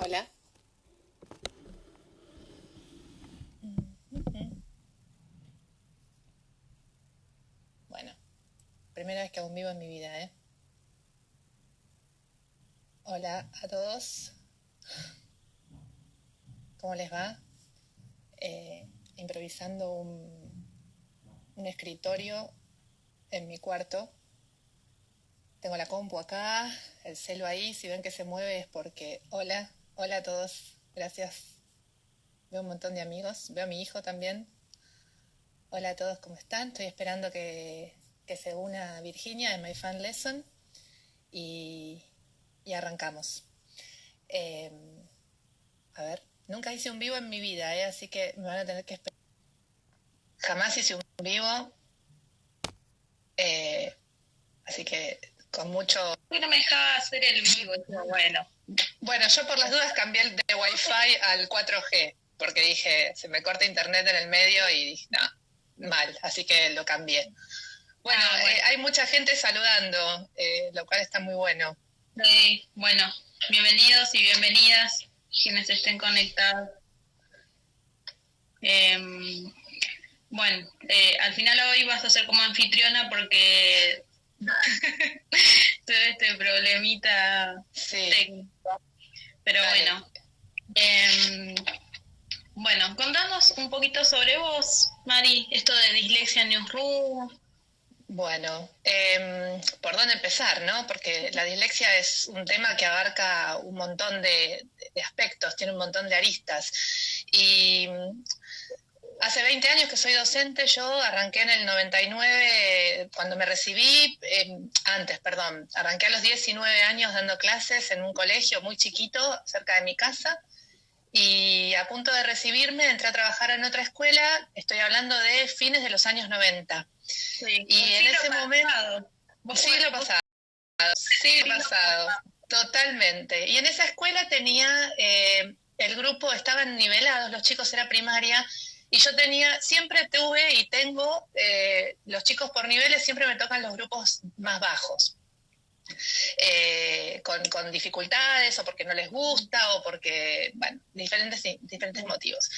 Hola. Bueno, primera vez que hago un vivo en mi vida, ¿eh? Hola a todos, ¿cómo les va? Improvisando un escritorio en mi cuarto. Tengo la compu acá, el celu ahí, si ven que se mueve es porque... Hola a todos, gracias. Veo un montón de amigos, veo a mi hijo también. Hola a todos, ¿cómo están? Estoy esperando que se una Virginia en My Fan Lesson y, y arrancamos. Eh, a ver, nunca hice un vivo en mi vida, así que me van a tener que esperar. Jamás hice un vivo, eh, así que con mucho... ¿Por qué no me dejaba hacer el vivo? Pero bueno. Bueno, yo por las dudas cambié el de Wi-Fi al 4G, porque dije, se me corta internet en el medio y dije, no, mal, así que lo cambié. Bueno, hay mucha gente saludando, lo cual está muy bueno. Bueno, bienvenidos y bienvenidas quienes estén conectados. Bueno, al final hoy vas a ser como anfitriona porque tuve este problemita técnico. Pero dale. Bueno, contanos un poquito sobre vos, Mari, esto de Dislexia Newsroom. Bueno, ¿por dónde empezar, no? Porque la dislexia es un tema que abarca un montón de aspectos, tiene un montón de aristas. Y hace 20 años que soy docente, yo arranqué en el 99, cuando me recibí, arranqué a los 19 años dando clases en un colegio muy chiquito, cerca de mi casa. Y a punto de recibirme entré a trabajar en otra escuela, estoy hablando de fines de los años 90. Sí, y en ese momento... Siglo pasado, totalmente. Y en esa escuela tenía, el grupo, estaban nivelados, los chicos era primaria, y yo siempre tuve y tengo, los chicos por niveles siempre me tocan los grupos más bajos. Con dificultades o porque no les gusta o porque, bueno, diferentes motivos.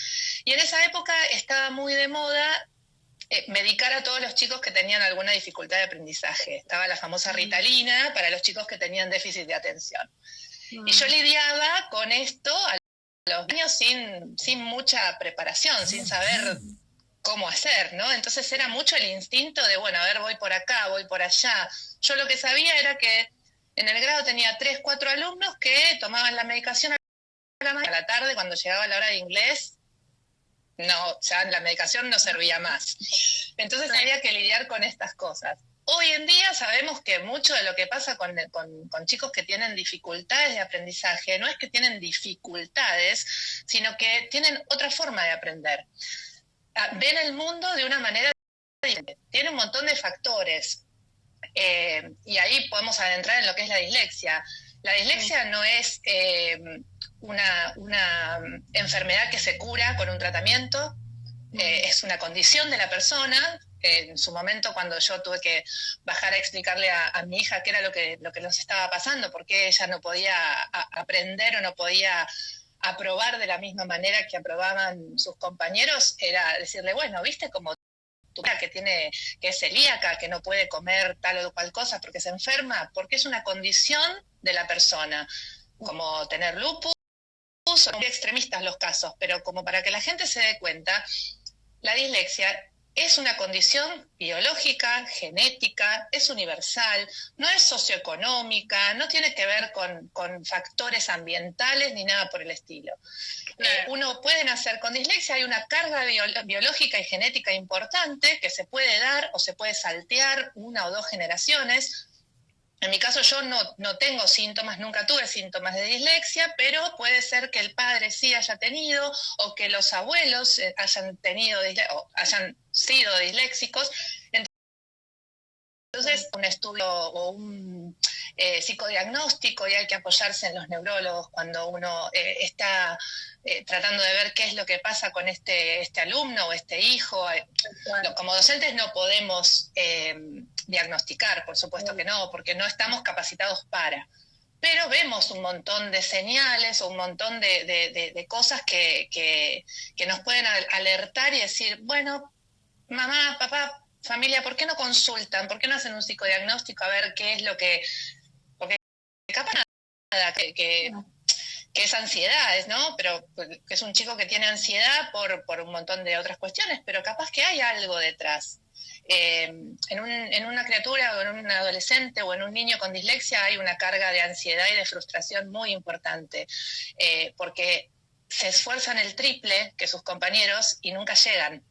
Y en esa época estaba muy de moda medicar a todos los chicos que tenían alguna dificultad de aprendizaje. Estaba la famosa Ritalina para los chicos que tenían déficit de atención. Y yo lidiaba con esto a los niños sin mucha preparación, sin saber cómo hacer, ¿no? Entonces era mucho el instinto de, bueno, a ver, voy por acá, voy por allá. Yo lo que sabía era que en el grado tenía 3, 4 alumnos que tomaban la medicación a la tarde, cuando llegaba la hora de inglés, no, ya la medicación no servía más. Entonces había que lidiar con estas cosas. Hoy en día sabemos que mucho de lo que pasa con chicos que tienen dificultades de aprendizaje no es que tienen dificultades, sino que tienen otra forma de aprender. Ven el mundo de una manera diferente. Tiene un montón de factores. Y ahí podemos adentrar en lo que es la dislexia. La dislexia no es una enfermedad que se cura con un tratamiento, es una condición de la persona. En su momento, cuando yo tuve que bajar a explicarle a mi hija qué era lo que nos estaba pasando, por qué ella no podía aprender o no podía aprobar de la misma manera que aprobaban sus compañeros, era decirle, bueno, ¿viste cómo que es celíaca, que no puede comer tal o cual cosa porque se enferma? Porque es una condición de la persona, como tener lupus, son muy extremistas los casos, pero como para que la gente se dé cuenta, la dislexia es una condición biológica, genética, es universal, no es socioeconómica, no tiene que ver con factores ambientales ni nada por el estilo. Uno puede nacer con dislexia, hay una carga biológica y genética importante que se puede dar o se puede saltear 1 o 2 generaciones. En mi caso yo no tengo síntomas, nunca tuve síntomas de dislexia, pero puede ser que el padre sí haya tenido o que los abuelos hayan tenido o hayan sido disléxicos. Entonces, un estudio o un psicodiagnóstico, y hay que apoyarse en los neurólogos cuando uno está tratando de ver qué es lo que pasa con este alumno o este hijo. Como docentes no podemos diagnosticar, por supuesto que no, porque no estamos capacitados para. pero vemos un montón de señales o un montón de cosas que nos pueden alertar y decir, bueno, mamá, papá, familia, ¿por qué no consultan? ¿Por qué no hacen un psicodiagnóstico a ver qué es lo que... Porque capaz nada, que es ansiedad, ¿no? Pero que es un chico que tiene ansiedad por un montón de otras cuestiones, pero capaz que hay algo detrás. En una criatura o en un adolescente o en un niño con dislexia hay una carga de ansiedad y de frustración muy importante, porque se esfuerzan el triple que sus compañeros y nunca llegan.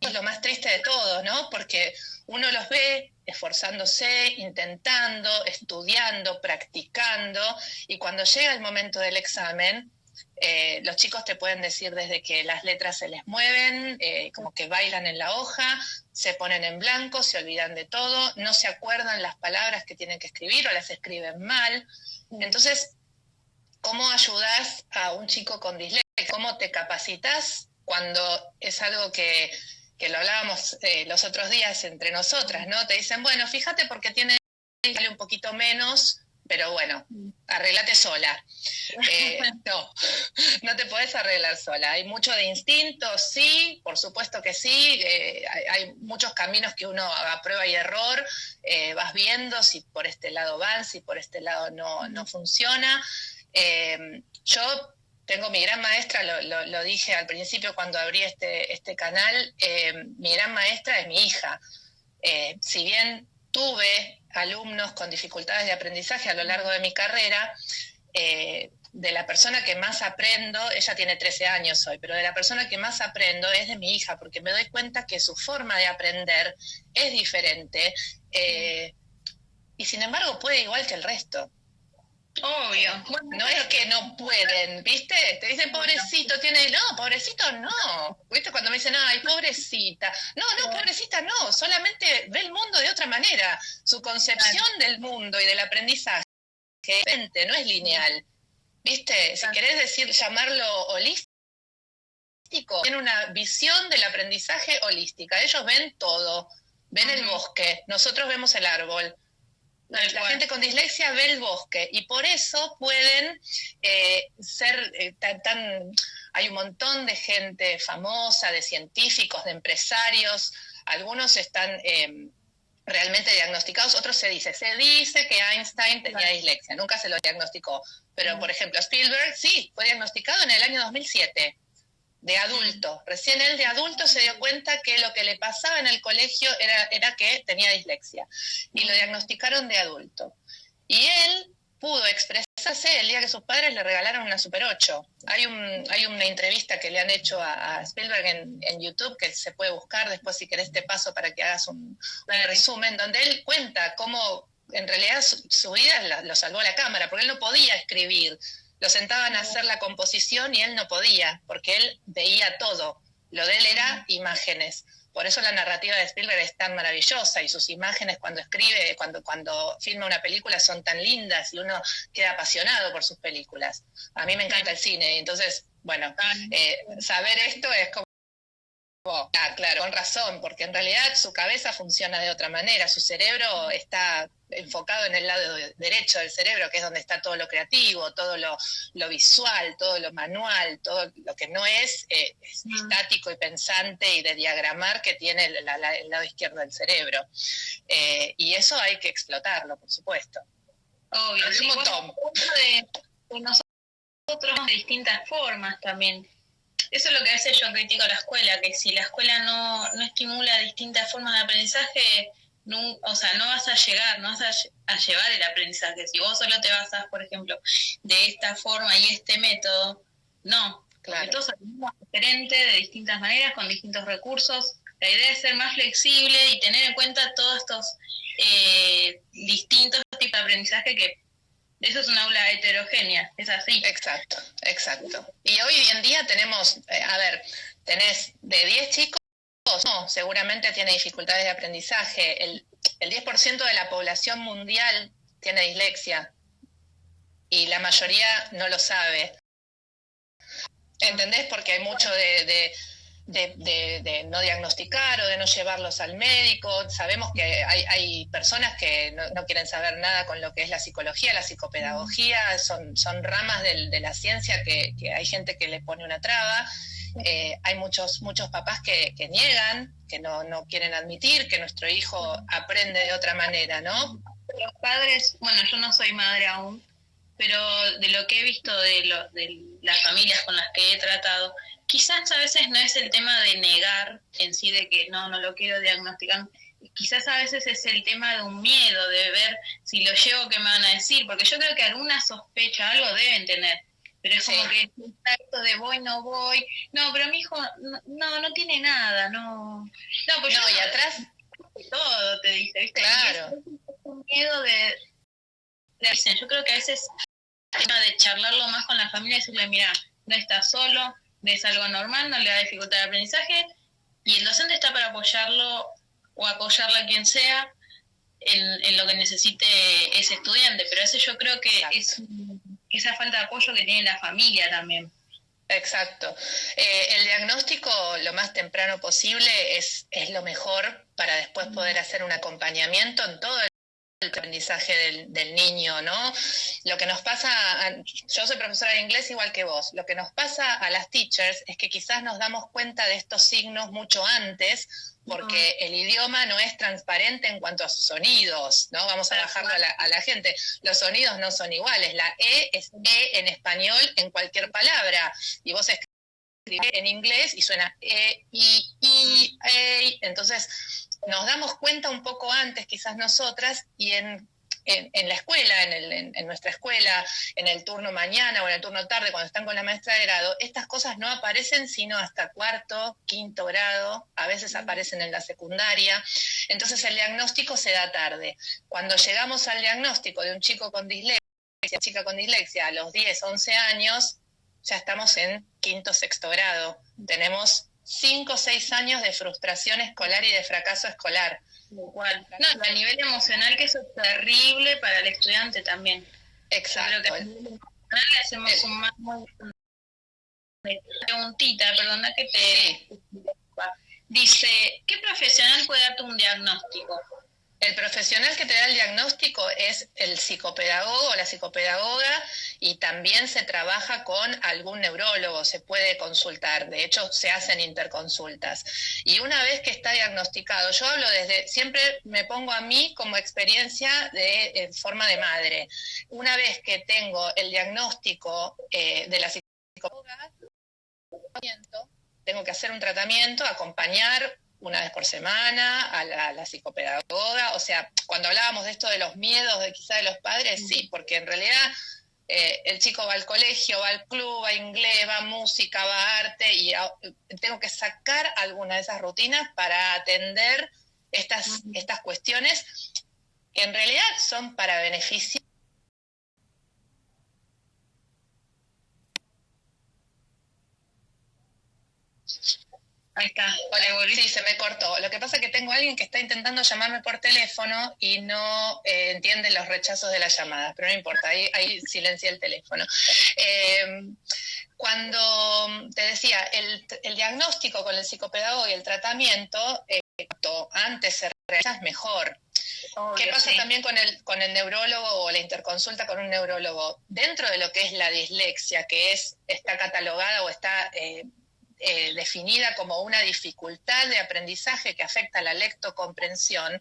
Es lo más triste de todo, ¿no? Porque uno los ve esforzándose, intentando, estudiando, practicando, y cuando llega el momento del examen, los chicos te pueden decir desde que las letras se les mueven, como que bailan en la hoja, se ponen en blanco, se olvidan de todo, no se acuerdan las palabras que tienen que escribir o las escriben mal. Entonces, ¿cómo ayudás a un chico con dislexia? ¿Cómo te capacitas cuando es algo que lo hablábamos los otros días entre nosotras, ¿no? Te dicen, bueno, fíjate porque tiene un poquito menos, pero bueno, arreglate sola. No te podés arreglar sola. Hay mucho de instinto, sí, por supuesto que sí. Hay muchos caminos que uno a prueba y error vas viendo si por este lado van, si por este lado no funciona. Yo tengo mi gran maestra, lo dije al principio cuando abrí este canal, mi gran maestra es mi hija. Si bien tuve alumnos con dificultades de aprendizaje a lo largo de mi carrera, de la persona que más aprendo, ella tiene 13 años hoy, pero de la persona que más aprendo es de mi hija, porque me doy cuenta que su forma de aprender es diferente, y sin embargo puede igual que el resto. Obvio. No es que no pueden, ¿viste? Te dicen pobrecito, tiene... No, pobrecito no. ¿Viste? Cuando me dicen, ay, pobrecita. No, pobrecita no. Solamente ve el mundo de otra manera. Su concepción del mundo y del aprendizaje es diferente, no es lineal. ¿Viste? Si querés llamarlo holístico, tiene una visión del aprendizaje holística. Ellos ven todo. Ven el bosque. Nosotros vemos el árbol. La gente con dislexia ve el bosque y por eso pueden ser hay un montón de gente famosa, de científicos, de empresarios, algunos están realmente diagnosticados, otros se dice que Einstein tenía dislexia, nunca se lo diagnosticó, pero por ejemplo Spielberg sí, fue diagnosticado en el año 2007. De adulto. Recién él de adulto se dio cuenta que lo que le pasaba en el colegio era que tenía dislexia. Y lo diagnosticaron de adulto. Y él pudo expresarse el día que sus padres le regalaron una Super 8. Hay una entrevista que le han hecho a Spielberg en YouTube, que se puede buscar, después si querés te paso para que hagas un resumen, donde él cuenta cómo en realidad su vida lo salvó la cámara, porque él no podía escribir. Lo sentaban a hacer la composición y él no podía, porque él veía todo. Lo de él era imágenes. Por eso la narrativa de Spielberg es tan maravillosa y sus imágenes cuando escribe, cuando filma una película son tan lindas y uno queda apasionado por sus películas. A mí me encanta el cine, entonces, bueno, saber esto es como... claro, con razón, porque en realidad su cabeza funciona de otra manera, su cerebro está enfocado en el lado derecho del cerebro, que es donde está todo lo creativo, todo lo visual, todo lo manual, todo lo que no es estático y pensante y de diagramar que tiene el lado izquierdo del cerebro. Y eso hay que explotarlo, por supuesto. Obvio, sí, un montón. De nosotros de distintas formas también. Eso es lo que a veces yo critico a la escuela, que si la escuela no estimula distintas formas de aprendizaje, no vas a llegar, no vas a llevar el aprendizaje. Si vos solo te basás, por ejemplo, de esta forma y este método, no. Claro. Todos aprendemos diferente, de distintas maneras, con distintos recursos. La idea es ser más flexible y tener en cuenta todos estos distintos tipos de aprendizaje que... Eso es un aula heterogénea, es así. Exacto. Y hoy en día tenemos, tenés de 10 chicos, no, seguramente tiene dificultades de aprendizaje. El 10% de la población mundial tiene dislexia y la mayoría no lo sabe. ¿Entendés? Porque hay mucho de de no diagnosticar o de no llevarlos al médico. Sabemos que hay personas que no quieren saber nada con lo que es la psicología, la psicopedagogía, son ramas de la ciencia que hay gente que le pone una traba. Hay muchos papás que niegan, que no quieren admitir que nuestro hijo aprende de otra manera, ¿no? Los padres, bueno, yo no soy madre aún, pero de lo que he visto de las familias con las que he tratado, quizás a veces no es el tema de negar en sí, de que no lo quiero diagnosticar, quizás a veces es el tema de un miedo, de ver si lo llevo, qué me van a decir, porque yo creo que alguna sospecha, algo deben tener, pero es como que está esto de voy, no voy, no, pero mi hijo no tiene nada, pues no, y atrás todo te dice, ¿viste? Claro. Es un miedo de yo creo que a veces de charlarlo más con la familia y decirle, mira, no estás solo, es algo normal, no le va a dificultar el aprendizaje, y el docente está para apoyarlo o apoyarla a quien sea en lo que necesite ese estudiante, pero ese yo creo que es esa falta de apoyo que tiene la familia también. Exacto. El diagnóstico lo más temprano posible es lo mejor para después poder hacer un acompañamiento en todo el aprendizaje del niño, ¿no? Lo que nos pasa, yo soy profesora de inglés igual que vos, lo que nos pasa a las teachers es que quizás nos damos cuenta de estos signos mucho antes, porque el idioma no es transparente en cuanto a sus sonidos, ¿no? Vamos a bajarlo a la gente. Los sonidos no son iguales. La E es E en español en cualquier palabra, y vos escribís en inglés y suena E, I, E. Entonces, nos damos cuenta un poco antes, quizás nosotras, y en la escuela, en nuestra escuela, en el turno mañana o en el turno tarde, cuando están con la maestra de grado, estas cosas no aparecen sino hasta cuarto, quinto grado, a veces aparecen en la secundaria, entonces el diagnóstico se da tarde. Cuando llegamos al diagnóstico de un chico con dislexia, chica con dislexia, a los 10, 11 años, ya estamos en quinto, sexto grado. Tenemos 5 o 6 años de frustración escolar y de fracaso escolar. Igual. No, a nivel emocional, que eso es terrible para el estudiante también. Exacto. Yo creo que a nivel emocional le hacemos un más muy... Preguntita, perdona que te... Dice, ¿qué profesional puede darte un diagnóstico? El profesional que te da el diagnóstico es el psicopedagogo o la psicopedagoga, y también se trabaja con algún neurólogo, se puede consultar, de hecho se hacen interconsultas. Y una vez que está diagnosticado, yo hablo siempre me pongo a mí como experiencia en forma de madre. Una vez que tengo el diagnóstico de la psicopedagoga, tengo que hacer un tratamiento, acompañar una vez por semana a la psicopedagoga. O sea, cuando hablábamos de esto de los miedos quizá de los padres, sí, porque en realidad el chico va al colegio, va al club, va a inglés, va a música, va a arte, y tengo que sacar alguna de esas rutinas para atender estas cuestiones que en realidad son para beneficio. Ahí está. Hola, sí, se me cortó. Lo que pasa es que tengo a alguien que está intentando llamarme por teléfono y no entiende los rechazos de las llamadas, pero no importa, ahí silencié el teléfono. Cuando te decía, el diagnóstico con el psicopedagogo y el tratamiento, antes se realiza es mejor. ¿Qué pasa también con el neurólogo o la interconsulta con un neurólogo? Dentro de lo que es la dislexia, que está catalogada o está... definida como una dificultad de aprendizaje que afecta la lectocomprensión,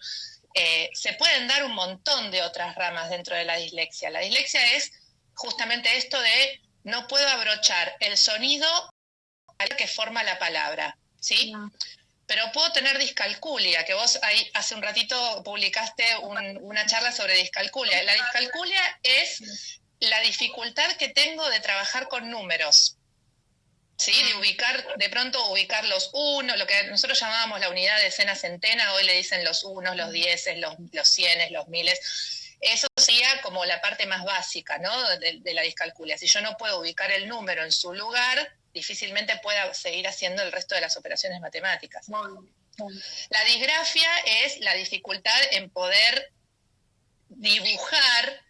se pueden dar un montón de otras ramas dentro de la dislexia. La dislexia es justamente esto de no puedo abrochar el sonido que forma la palabra, ¿sí? Pero puedo tener discalculia, que vos ahí hace un ratito publicaste una charla sobre discalculia. La discalculia es la dificultad que tengo de trabajar con números. ¿Sí? De pronto ubicar los unos, lo que nosotros llamábamos la unidad de decena centena, hoy le dicen los unos, los dieces, los cienes, los miles. Eso sería como la parte más básica, ¿no? de la discalculia. Si yo no puedo ubicar el número en su lugar, difícilmente pueda seguir haciendo el resto de las operaciones matemáticas. La disgrafia es la dificultad en poder dibujar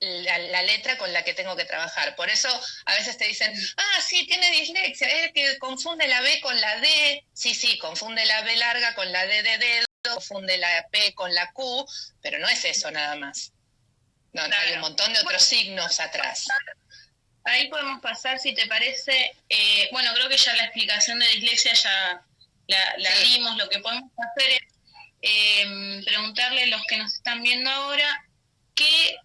la letra con la que tengo que trabajar. Por eso a veces te dicen, sí, tiene dislexia, es que confunde la B con la D. Sí, confunde la B larga con la D de dedo, confunde la P con la Q, pero no es eso nada más. No, claro. Hay un montón de otros signos atrás. Ahí podemos pasar, si te parece, bueno, creo que ya la explicación de dislexia ya la dimos. Lo que podemos hacer es preguntarle a los que nos están viendo ahora qué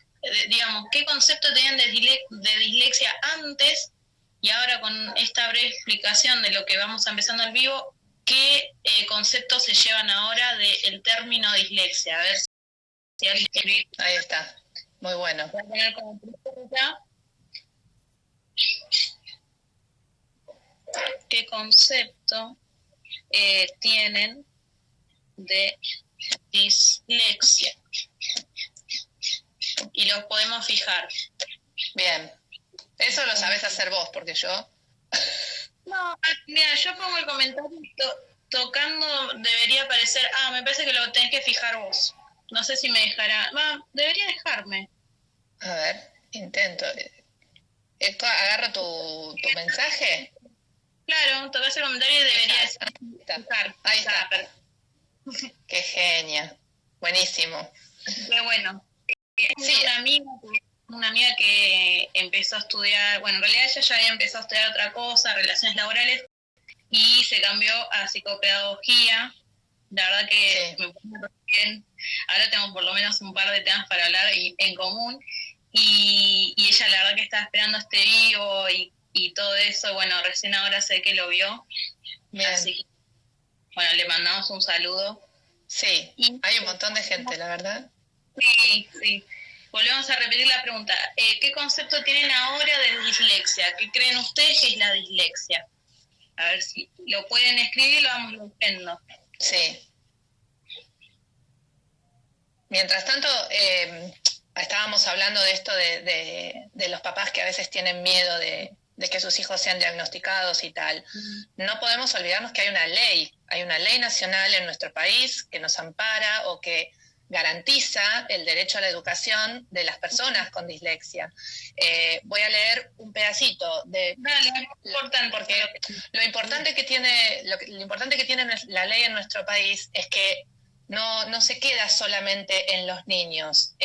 concepto tenían de dislexia antes, y ahora con esta breve explicación de lo que vamos empezando al vivo, qué conceptos se llevan ahora del término dislexia. A ver si alguien... Ahí está, muy bueno. Voy a poner como pregunta. ¿Qué concepto tienen de dislexia? Y los podemos fijar. Bien. Eso lo sabés hacer vos, porque yo... No, mira, yo pongo el comentario tocando, debería aparecer... me parece que lo tenés que fijar vos. No sé si me dejará... debería dejarme. A ver, intento. ¿Agarro tu mensaje? Claro, tocas el comentario y debería fijar. Ahí está. Qué genia. Buenísimo. Qué bueno. Sí. Una amiga que empezó a estudiar, bueno, en realidad ella ya había empezado a estudiar otra cosa, relaciones laborales, y se cambió a psicopedagogía. La verdad que me pone muy bien. Ahora tengo por lo menos un par de temas para hablar en común, y ella la verdad que estaba esperando este vivo y todo eso. Bueno, recién ahora sé que lo vio. Bien. Así que, bueno, le mandamos un saludo. Sí, hay un montón de gente, la verdad. Sí. Volvemos a repetir la pregunta. ¿Qué concepto tienen ahora de dislexia? ¿Qué creen ustedes que es la dislexia? A ver si lo pueden escribir y lo vamos leyendo. Sí. Mientras tanto, estábamos hablando de esto de los papás que a veces tienen miedo de que sus hijos sean diagnosticados y tal. No podemos olvidarnos que hay una ley nacional en nuestro país que nos ampara o que garantiza el derecho a la educación de las personas con dislexia. Voy a leer un pedacito de... Dale, importante. Porque lo importante que tiene la ley en nuestro país es que no se queda solamente en los niños.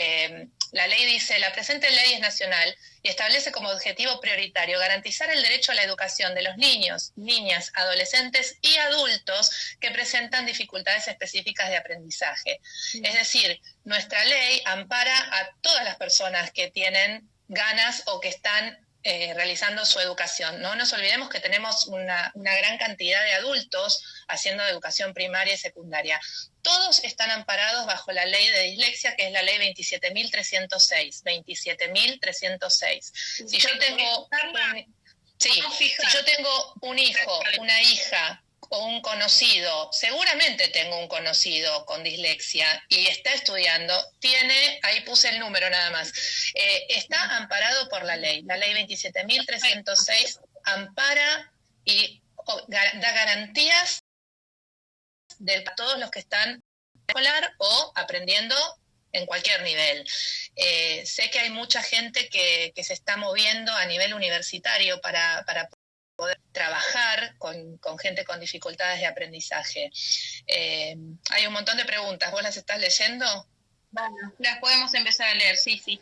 La ley dice, la presente ley es nacional y establece como objetivo prioritario garantizar el derecho a la educación de los niños, niñas, adolescentes y adultos que presentan dificultades específicas de aprendizaje. Es decir, nuestra ley ampara a todas las personas que tienen ganas o que están realizando su educación. No nos olvidemos que tenemos una gran cantidad de adultos haciendo educación primaria y secundaria. Todos están amparados bajo la ley de dislexia, que es la ley 27.306. 27.306. Si yo tengo un hijo, una hija o un conocido, seguramente tengo un conocido con dislexia y está estudiando, ahí puse el número nada más, está amparado por la ley 27.306, ampara y da garantías a todos los que están escolar o aprendiendo en cualquier nivel. Sé que hay mucha gente que se está moviendo a nivel universitario para poder trabajar con gente con dificultades de aprendizaje. Hay un montón de preguntas. ¿Vos las estás leyendo? Bueno, las podemos empezar a leer, sí.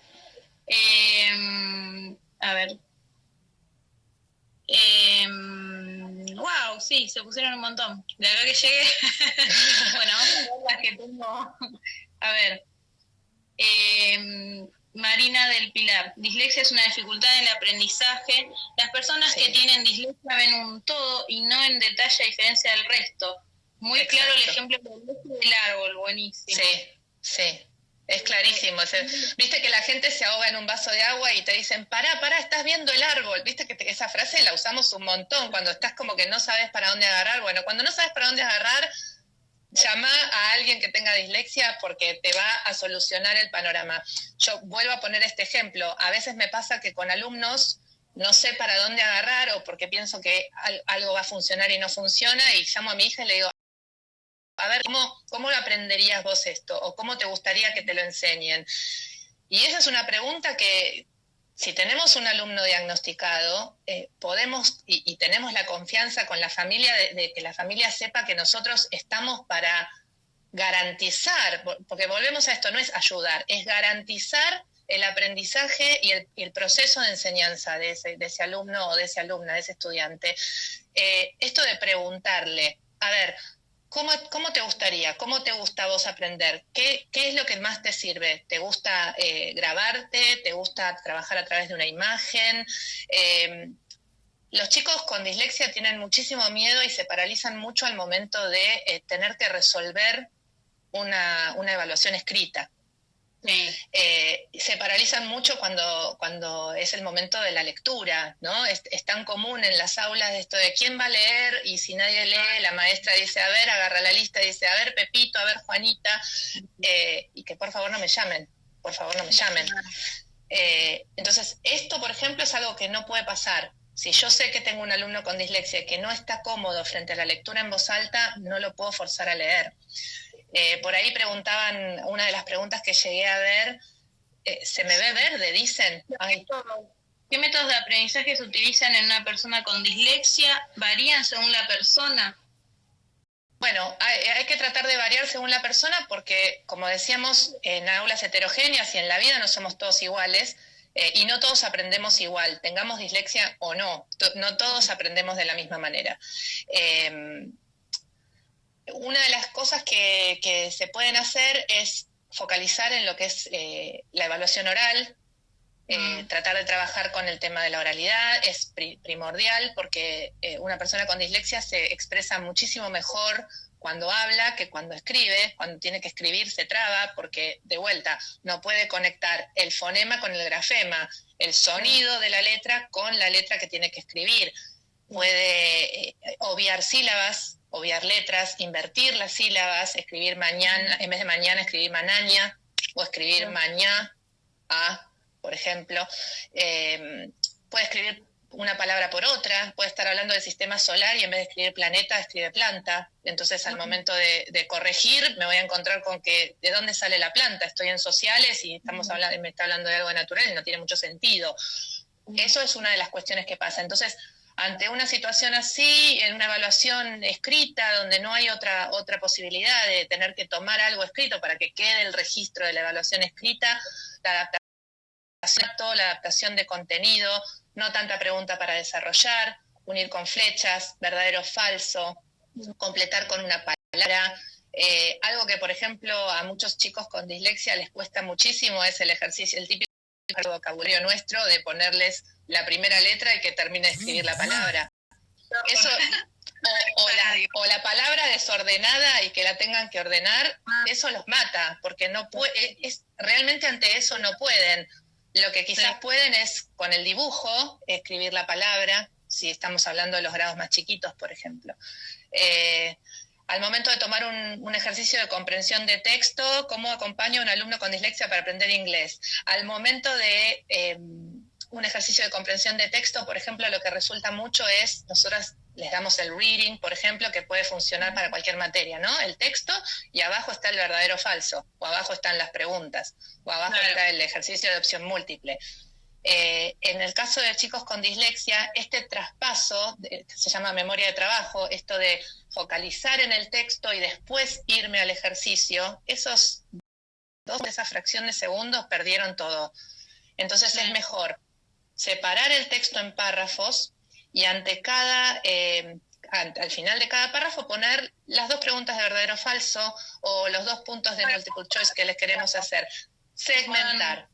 A ver. Wow, sí, se pusieron un montón. De verdad que llegué. Bueno, vamos a ver las que tengo. A ver. Marina del Pilar. Dislexia es una dificultad en el aprendizaje. Las personas que tienen dislexia ven un todo y no en detalle a diferencia del resto. Muy Exacto. Claro el ejemplo del árbol, buenísimo. Sí. Es clarísimo. Viste que la gente se ahoga en un vaso de agua y te dicen, pará, estás viendo el árbol. Viste que esa frase la usamos un montón cuando estás como que no sabes para dónde agarrar. Bueno, cuando no sabes para dónde agarrar, llama a alguien que tenga dislexia porque te va a solucionar el panorama. Yo vuelvo a poner este ejemplo. A veces me pasa que con alumnos no sé para dónde agarrar o porque pienso que algo va a funcionar y no funciona y llamo a mi hija y le digo, a ver, ¿cómo lo aprenderías vos esto? ¿O cómo te gustaría que te lo enseñen? Y esa es una pregunta que, si tenemos un alumno diagnosticado, podemos y tenemos la confianza con la familia de que la familia sepa que nosotros estamos para garantizar, porque volvemos a esto, no es ayudar, es garantizar el aprendizaje y el proceso de enseñanza de ese alumno o de esa alumna, de ese estudiante. Esto de preguntarle, a ver, ¿cómo te gustaría? ¿Cómo te gusta a vos aprender? ¿Qué es lo que más te sirve? ¿Te gusta grabarte? ¿Te gusta trabajar a través de una imagen? Los chicos con dislexia tienen muchísimo miedo y se paralizan mucho al momento de tener que resolver una evaluación escrita. Sí. Se paralizan mucho cuando es el momento de la lectura, ¿no? Es tan común en las aulas esto de quién va a leer, y si nadie lee, la maestra dice, a ver, agarra la lista, dice, a ver, Pepito, a ver, Juanita, y que por favor no me llamen, por favor no me llamen. Entonces, esto, por ejemplo, es algo que no puede pasar. Si yo sé que tengo un alumno con dislexia que no está cómodo frente a la lectura en voz alta, no lo puedo forzar a leer. Por ahí preguntaban, una de las preguntas que llegué a ver, ¿se me ve verde? Dicen. Ay. ¿Qué métodos de aprendizaje se utilizan en una persona con dislexia? ¿Varían según la persona? Bueno, hay que tratar de variar según la persona porque, como decíamos, en aulas heterogéneas y en la vida no somos todos iguales y no todos aprendemos igual, tengamos dislexia o no, no todos aprendemos de la misma manera. Una de las cosas que se pueden hacer es focalizar en lo que es la evaluación oral, tratar de trabajar con el tema de la oralidad, es primordial porque una persona con dislexia se expresa muchísimo mejor cuando habla que cuando escribe. Cuando tiene que escribir se traba porque, de vuelta, no puede conectar el fonema con el grafema, el sonido de la letra con la letra que tiene que escribir. Puede obviar sílabas, obviar letras, invertir las sílabas, escribir mañana, en vez de mañana escribir manaña, o escribir mañá, por ejemplo. Puede escribir una palabra por otra, puede estar hablando del sistema solar y en vez de escribir planeta, escribe planta. Entonces al momento de corregir me voy a encontrar con que ¿de dónde sale la planta? Estoy en sociales y me está hablando de algo natural y no tiene mucho sentido. Eso es una de las cuestiones que pasa. Entonces, ante una situación así, en una evaluación escrita, donde no hay otra posibilidad de tener que tomar algo escrito para que quede el registro de la evaluación escrita, la adaptación de contenido, no tanta pregunta para desarrollar, unir con flechas, verdadero o falso, completar con una palabra. Algo que, por ejemplo, a muchos chicos con dislexia les cuesta muchísimo es el ejercicio, el típico vocabulario nuestro de ponerles la primera letra y que termine de escribir la palabra. Eso, o la palabra desordenada y que la tengan que ordenar, eso los mata, porque no realmente ante eso no pueden. Lo que quizás pueden es con el dibujo escribir la palabra, si estamos hablando de los grados más chiquitos, por ejemplo. Al momento de tomar un ejercicio de comprensión de texto, ¿cómo acompaño a un alumno con dislexia para aprender inglés? Al momento de un ejercicio de comprensión de texto, por ejemplo, lo que resulta mucho es, nosotros les damos el reading, por ejemplo, que puede funcionar para cualquier materia, ¿no? El texto, y abajo está el verdadero o falso, o abajo están las preguntas, o abajo está el ejercicio de opción múltiple. En el caso de chicos con dislexia, este traspaso, se llama memoria de trabajo, esto de focalizar en el texto y después irme al ejercicio, esa fracción de segundos perdieron todo. Entonces es mejor separar el texto en párrafos y al final de cada párrafo poner las 2 preguntas de verdadero o falso o los 2 puntos de multiple choice que les queremos hacer. Segmentar.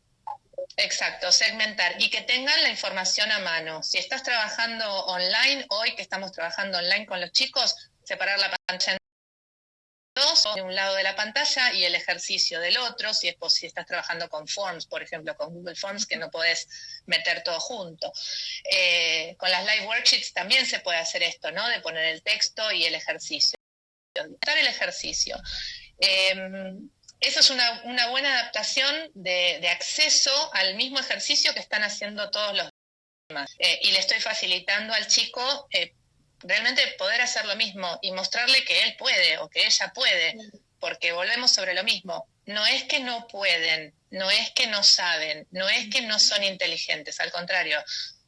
Exacto, segmentar y que tengan la información a mano. Si estás trabajando online, hoy que estamos trabajando online con los chicos, separar la pantalla en 2 de un lado de la pantalla y el ejercicio del otro, si estás trabajando con Forms, por ejemplo, con Google Forms, que no podés meter todo junto. Con las live worksheets también se puede hacer esto, ¿no? De poner el texto y el ejercicio. El ejercicio. Eso es una buena adaptación de acceso al mismo ejercicio que están haciendo todos los demás. Y le estoy facilitando al chico realmente poder hacer lo mismo y mostrarle que él puede o que ella puede. porque volvemos sobre lo mismo. No es que no pueden, no es que no saben, no es que no son inteligentes, al contrario,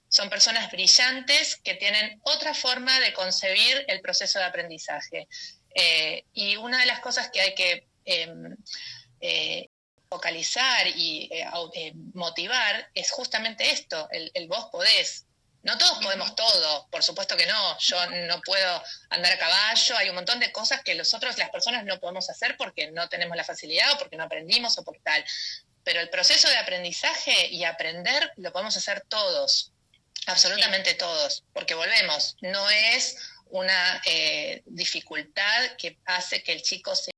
son personas brillantes que tienen otra forma de concebir el proceso de aprendizaje. Y una de las cosas que hay que focalizar y motivar es justamente esto, el vos podés. No todos podemos todo, por supuesto que no. Yo no puedo andar a caballo, hay un montón de cosas que las personas no podemos hacer porque no tenemos la facilidad o porque no aprendimos o por tal. Pero el proceso de aprendizaje y aprender lo podemos hacer todos, absolutamente todos, porque volvemos, no es una dificultad que hace que el chico sea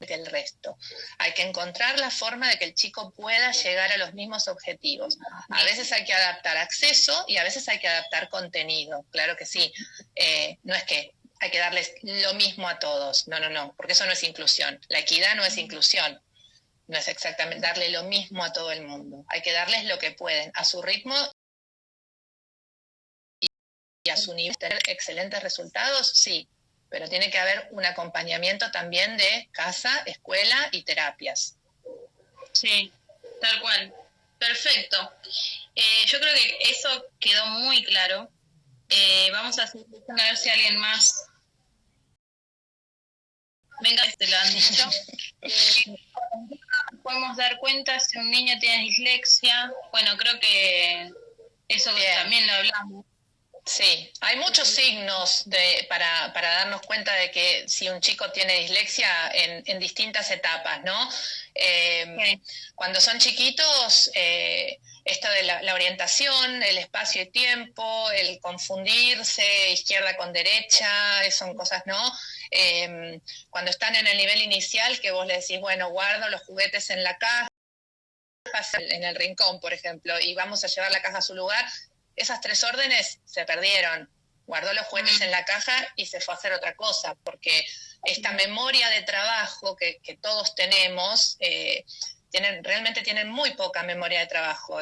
que el resto. Hay que encontrar la forma de que el chico pueda llegar a los mismos objetivos. A veces hay que adaptar acceso y a veces hay que adaptar contenido, claro que sí. No es que hay que darles lo mismo a todos, no, porque eso no es inclusión. La equidad no es inclusión, no es exactamente darle lo mismo a todo el mundo. Hay que darles lo que pueden, a su ritmo y a su nivel. ¿Tener excelentes resultados? Sí, pero tiene que haber un acompañamiento también de casa, escuela y terapias. Sí, tal cual. Perfecto. Yo creo que eso quedó muy claro. Vamos a seguir a ver si alguien más... Venga, te lo han dicho. Podemos dar cuenta si un niño tiene dislexia. Bueno, creo que eso también lo hablamos. Sí, hay muchos signos para darnos cuenta de que si un chico tiene dislexia en distintas etapas, ¿no? Sí. Cuando son chiquitos, esto de la orientación, el espacio y tiempo, el confundirse, izquierda con derecha, son cosas, ¿no? Cuando están en el nivel inicial, que vos le decís, bueno, guardo los juguetes en la caja, en el rincón, por ejemplo, y vamos a llevar la caja a su lugar. Esas 3 órdenes se perdieron. Guardó los juguetes en la caja y se fue a hacer otra cosa, porque esta memoria de trabajo que todos tenemos, realmente tienen muy poca memoria de trabajo.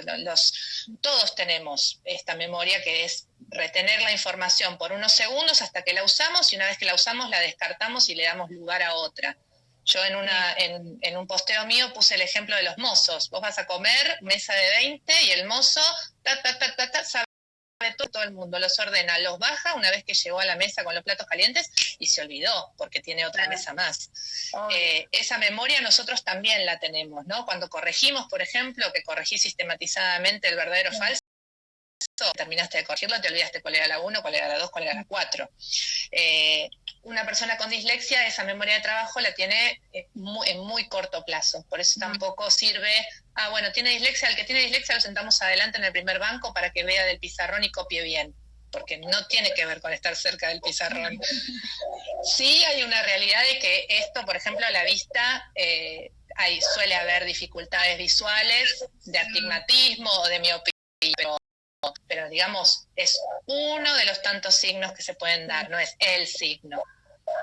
Todos tenemos esta memoria que es retener la información por unos segundos hasta que la usamos, y una vez que la usamos la descartamos y le damos lugar a otra. Yo en un posteo mío puse el ejemplo de los mozos. Vos vas a comer, mesa de 20, y el mozo, sabe todo el mundo, los ordena, los baja una vez que llegó a la mesa con los platos calientes y se olvidó, porque tiene otra mesa más. Esa memoria nosotros también la tenemos, ¿no? Cuando corregimos, por ejemplo, que corregí sistematizadamente el verdadero o falso, terminaste de corregirlo, te olvidaste cuál era la 1, cuál era la 2, cuál era la 4. Una persona con dislexia, esa memoria de trabajo la tiene en muy corto plazo, por eso tampoco sirve, bueno, tiene dislexia, al que tiene dislexia lo sentamos adelante en el primer banco para que vea del pizarrón y copie bien, porque no tiene que ver con estar cerca del pizarrón. Sí hay una realidad de que esto, por ejemplo, a la vista, suele haber dificultades visuales, de astigmatismo o de miopía, pero digamos, es uno de los tantos signos que se pueden dar, no es el signo.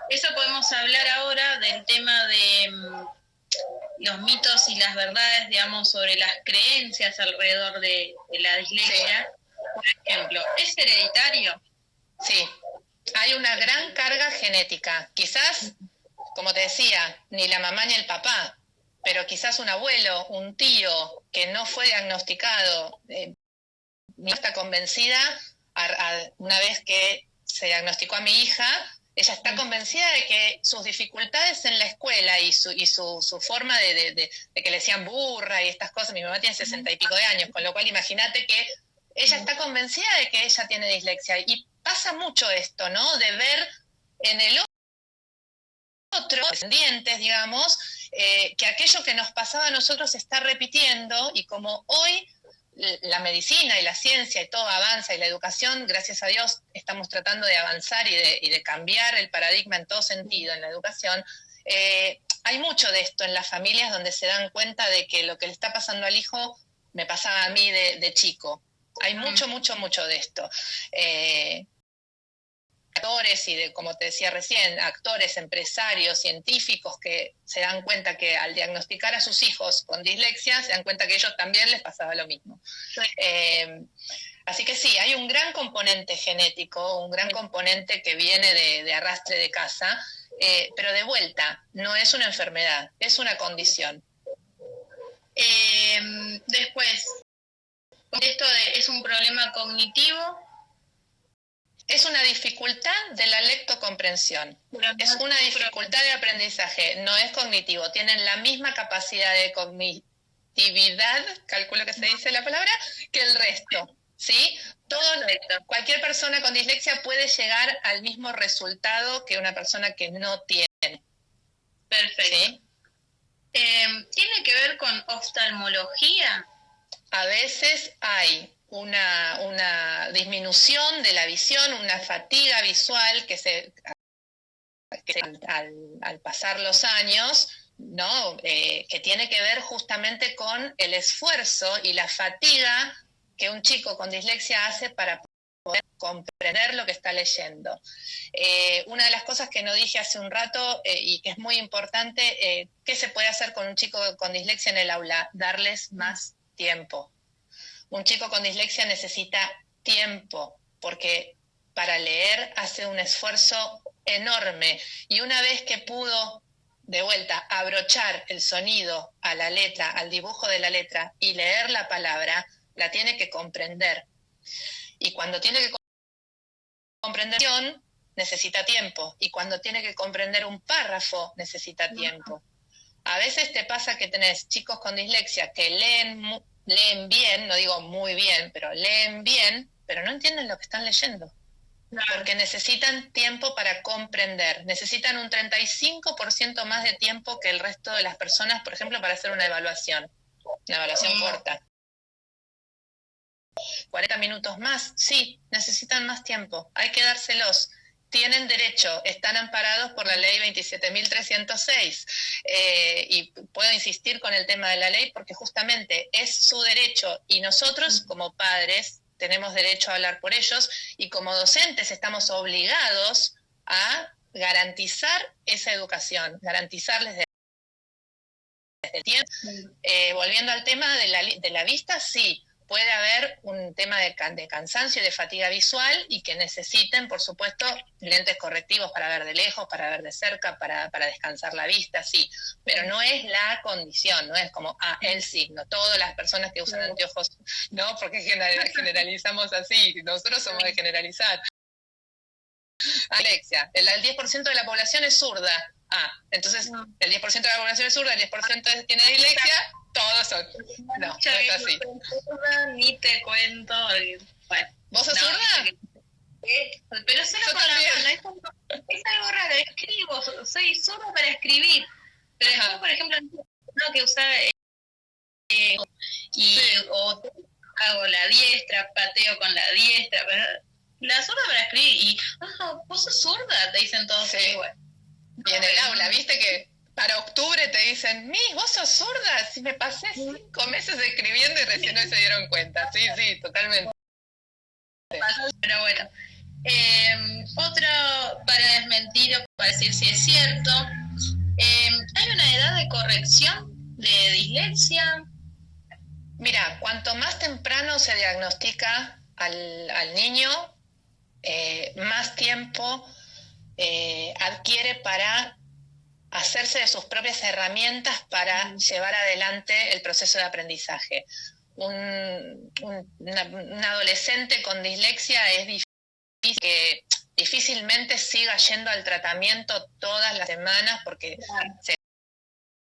Eso podemos hablar ahora del tema de los mitos y las verdades, digamos, sobre las creencias alrededor de la dislexia. Sí. Por ejemplo, ¿es hereditario? Sí, hay una gran carga genética. Quizás, como te decía, ni la mamá ni el papá, pero quizás un abuelo, un tío que no fue diagnosticado, no está convencida, una vez que se diagnosticó a mi hija, ella está convencida de que sus dificultades en la escuela y su forma de que le decían burra y estas cosas, mi mamá tiene 60 y pico de años, con lo cual imagínate que ella está convencida de que ella tiene dislexia, y pasa mucho esto, ¿no? De ver en el otro, descendientes, digamos, que aquello que nos pasaba a nosotros se está repitiendo, y como hoy la medicina y la ciencia y todo avanza, y la educación, gracias a Dios, estamos tratando de avanzar y de cambiar el paradigma en todo sentido en la educación. Hay mucho de esto en las familias, donde se dan cuenta de que lo que le está pasando al hijo me pasaba a mí de chico. Hay mucho de esto. Actores y como te decía recién, actores, empresarios, científicos que se dan cuenta que al diagnosticar a sus hijos con dislexia, se dan cuenta que a ellos también les pasaba lo mismo. Así que sí, hay un gran componente genético, un gran componente que viene de arrastre de casa, Pero de vuelta, no es una enfermedad, es una condición. Después, esto es un problema cognitivo. Es una dificultad de la lectocomprensión. Es una dificultad de aprendizaje, no es cognitivo. Tienen la misma capacidad de cognitividad, calculo que se dice la palabra, que el resto. ¿Sí? Cualquier persona con dislexia puede llegar al mismo resultado que una persona que no tiene. Perfecto. ¿Sí? ¿Tiene que ver con oftalmología? A veces hay una disminución de la visión, una fatiga visual que al pasar los años, ¿no? Que tiene que ver justamente con el esfuerzo y la fatiga que un chico con dislexia hace para poder comprender lo que está leyendo. Una de las cosas que no dije hace un rato y que es muy importante, ¿qué se puede hacer con un chico con dislexia en el aula? Darles más tiempo. Un chico con dislexia necesita tiempo, porque para leer hace un esfuerzo enorme. Y una vez que pudo, de vuelta, abrochar el sonido a la letra, al dibujo de la letra, y leer la palabra, la tiene que comprender. Y cuando tiene que comprender, necesita tiempo. Y cuando tiene que comprender un párrafo, necesita tiempo. A veces te pasa que tenés chicos con dislexia que leen bien, no digo muy bien, pero leen bien, pero no entienden lo que están leyendo. Claro. Porque necesitan tiempo para comprender, necesitan un 35% más de tiempo que el resto de las personas, por ejemplo, para hacer una evaluación corta. 40 minutos más, sí, necesitan más tiempo, hay que dárselos. Tienen derecho, están amparados por la ley 27.306 y puedo insistir con el tema de la ley porque justamente es su derecho y nosotros como padres tenemos derecho a hablar por ellos y como docentes estamos obligados a garantizar esa educación, garantizarles desde el tiempo. Volviendo al tema de la vista, sí, puede haber un tema de cansancio y de fatiga visual y que necesiten, por supuesto, lentes correctivos para ver de lejos, para ver de cerca, para descansar la vista, sí. Pero no es la condición, no es como, el signo. Todas las personas que usan anteojos, no, porque generalizamos así. Nosotros somos de generalizar. Alexia, el 10% de la población es zurda. Entonces el 10% de la población es zurda, el 10% tiene dislexia. Todos son. No es así. Ni te cuento. Bueno, ¿vos sos zurda? Pero solo con la mano. Es algo raro. Escribo. Soy zurda para escribir. Pero después, por ejemplo, no que usar o hago la diestra, pateo con la diestra. Pero la zurda para escribir. Y, vos sos zurda, te dicen todos. Sí. Bueno. Y en el aula, viste que para octubre te dicen, vos sos zurda, si me pasé 5 meses escribiendo y recién hoy se dieron cuenta. Sí, totalmente. Pero bueno. Otro, para desmentir o para decir si es cierto, ¿hay una edad de corrección de dislexia? Mira, cuanto más temprano se diagnostica al niño, más tiempo adquiere para hacerse de sus propias herramientas para llevar adelante el proceso de aprendizaje. Un adolescente con dislexia es difícil que difícilmente siga yendo al tratamiento todas las semanas porque se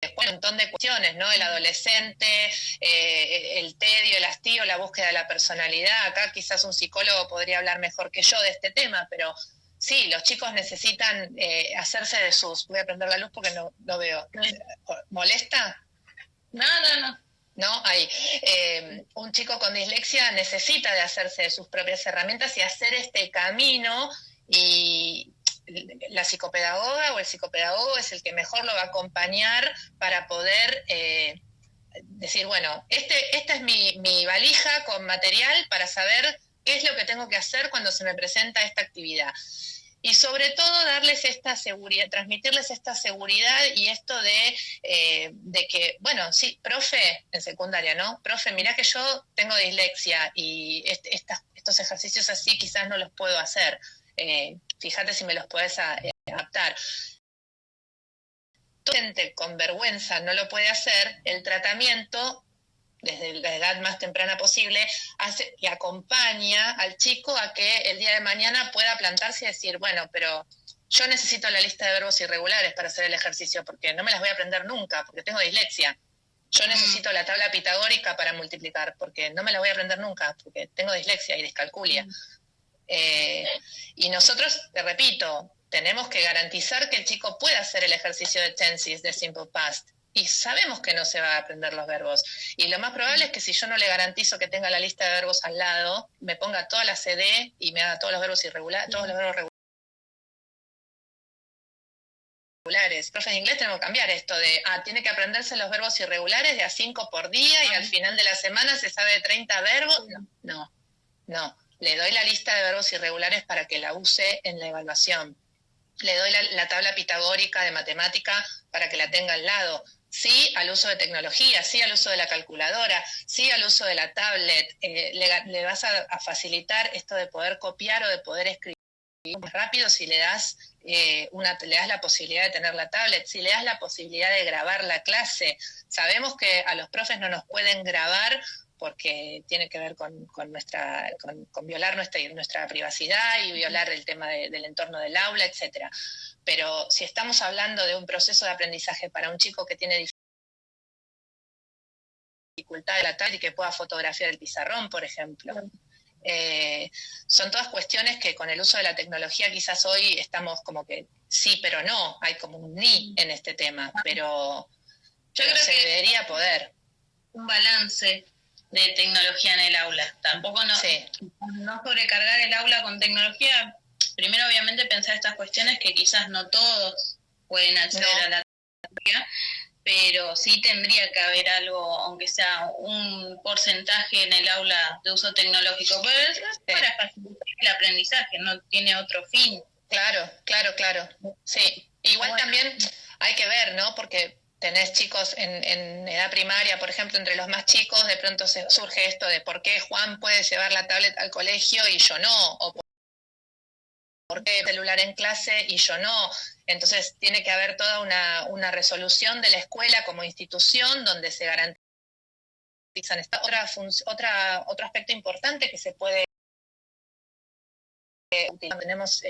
después un montón de cuestiones, ¿no? El adolescente, el tedio, el hastío, la búsqueda de la personalidad. Acá quizás un psicólogo podría hablar mejor que yo de este tema, pero sí, los chicos necesitan hacerse de sus... Voy a prender la luz porque no veo. ¿Molesta? No. ¿No? Ahí. Un chico con dislexia necesita de hacerse de sus propias herramientas y hacer este camino, y la psicopedagoga o el psicopedagogo es el que mejor lo va a acompañar para poder decir, bueno, esta es mi valija con material para saber qué es lo que tengo que hacer cuando se me presenta esta actividad. Y sobre todo darles esta seguridad, transmitirles esta seguridad y esto de que, bueno, sí, profe, en secundaria, ¿no? Profe, mirá que yo tengo dislexia y estos ejercicios así quizás no los puedo hacer. Fíjate si me los podés adaptar. gente con vergüenza no lo puede hacer, el tratamiento, desde la edad más temprana posible, hace y acompaña al chico a que el día de mañana pueda plantarse y decir, bueno, pero yo necesito la lista de verbos irregulares para hacer el ejercicio, porque no me las voy a aprender nunca, porque tengo dislexia. Yo necesito la tabla pitagórica para multiplicar, porque no me la voy a aprender nunca, porque tengo dislexia y discalculia. Y nosotros, te repito, tenemos que garantizar que el chico pueda hacer el ejercicio de tenses, de simple past, y sabemos que no se va a aprender los verbos. Y lo más probable es que si yo no le garantizo que tenga la lista de verbos al lado, me ponga toda la CD y me haga todos los verbos irregulares, todos los verbos regulares. Profes de inglés tenemos que cambiar esto de, tiene que aprenderse los verbos irregulares de a 5 por día y al final de la semana se sabe de 30 verbos. No. Le doy la lista de verbos irregulares para que la use en la evaluación. Le doy la tabla pitagórica de matemática para que la tenga al lado. Sí al uso de tecnología, sí al uso de la calculadora, sí al uso de la tablet. Le vas a facilitar esto de poder copiar o de poder escribir más rápido si le das le das la posibilidad de tener la tablet, si le das la posibilidad de grabar la clase. Sabemos que a los profes no nos pueden grabar porque tiene que ver con violar nuestra privacidad y violar el tema del entorno del aula, etcétera. Pero si estamos hablando de un proceso de aprendizaje para un chico que tiene dificultad de la tablet y que pueda fotografiar el pizarrón, por ejemplo, son todas cuestiones que con el uso de la tecnología quizás hoy estamos como que sí, pero no, hay como un ni en este tema, pero yo creo se que debería poder. Un balance de tecnología en el aula. Tampoco no sobrecargar el aula con tecnología. Primero, obviamente, pensar estas cuestiones que quizás no todos pueden acceder a la tecnología, pero sí tendría que haber algo, aunque sea un porcentaje en el aula de uso tecnológico, pero es para facilitar el aprendizaje, no tiene otro fin. Claro. Sí, igual también hay que ver, ¿no? Porque tenés chicos en edad primaria, por ejemplo, entre los más chicos, de pronto surge esto de por qué Juan puede llevar la tablet al colegio y yo no, o por qué el celular en clase y yo no. Entonces tiene que haber toda una resolución de la escuela como institución donde se garantizan. Otro aspecto importante que se puede tenemos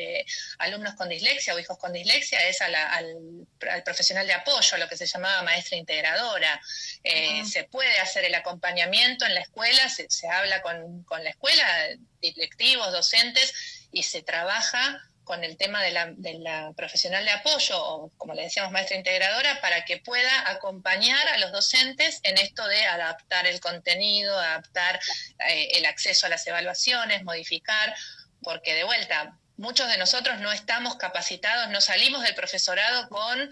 alumnos con dislexia o hijos con dislexia es al profesional de apoyo, lo que se llamaba maestra integradora. Se puede hacer el acompañamiento en la escuela, se habla con la escuela, directivos, docentes, y se trabaja con el tema de la profesional de apoyo, o como le decíamos, maestra integradora, para que pueda acompañar a los docentes en esto de adaptar el contenido, adaptar el acceso a las evaluaciones, modificar, porque de vuelta, muchos de nosotros no estamos capacitados, no salimos del profesorado con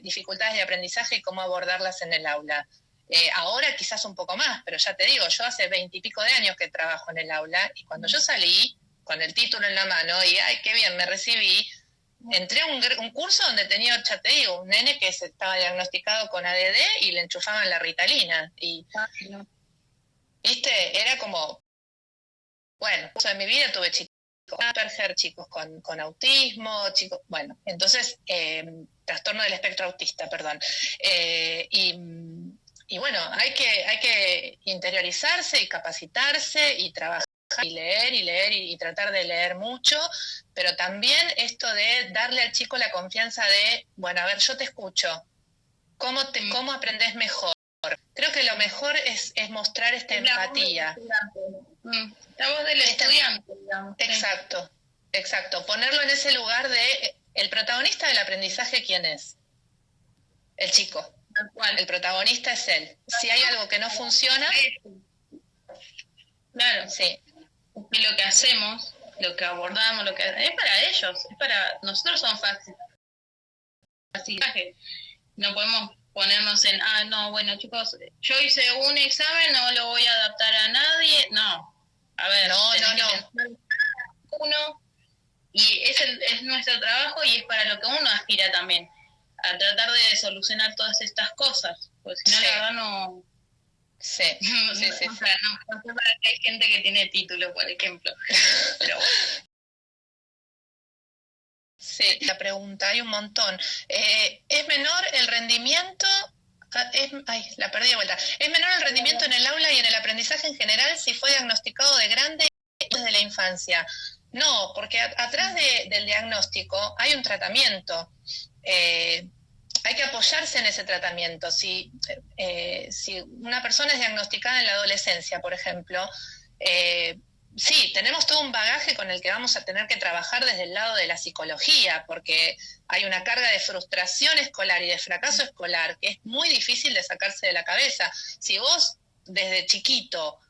dificultades de aprendizaje y cómo abordarlas en el aula. Ahora quizás un poco más, pero ya te digo, yo hace 20 y pico de años que trabajo en el aula, y cuando yo salí con el título en la mano y ¡ay, qué bien, me recibí! Entré a un curso donde tenía, ya te digo, un nene que estaba diagnosticado con ADD y le enchufaban la Ritalina. Y, ¿viste? Era como, bueno, en mi vida tuve chicos con Asperger, chicos con autismo, chicos, bueno, entonces, trastorno del espectro autista, perdón. Y bueno, hay que interiorizarse y capacitarse y trabajar y leer y tratar de leer mucho, pero también esto de darle al chico la confianza de, bueno, a ver, yo te escucho, ¿cómo aprendés mejor? Creo que lo mejor es mostrar esta empatía. La voz del estudiante, digamos. Exacto. Ponerlo en ese lugar de, el protagonista del aprendizaje, ¿quién es? El chico. El protagonista es él. Si hay algo que no funciona... Claro, sí. Y lo que hacemos, lo que abordamos, es para ellos, es para nosotros. Son fáciles. No podemos ponernos en, no, bueno, chicos, yo hice un examen, no lo voy a adaptar a nadie. No, a ver, no. Uno, y es nuestro trabajo y es para lo que uno aspira también, a tratar de solucionar todas estas cosas, porque si no, la verdad no... Sí. O sea, no sé para qué hay gente que tiene título, por ejemplo. Pero bueno. Sí, la pregunta, hay un montón. ¿Es menor el rendimiento? La perdí de vuelta. ¿Es menor el rendimiento en el aula y en el aprendizaje en general si fue diagnosticado de grande desde la infancia? No, porque atrás del diagnóstico hay un tratamiento. Hay que apoyarse en ese tratamiento. Si una persona es diagnosticada en la adolescencia, por ejemplo, sí, tenemos todo un bagaje con el que vamos a tener que trabajar desde el lado de la psicología, porque hay una carga de frustración escolar y de fracaso escolar que es muy difícil de sacarse de la cabeza. Si vos desde chiquito,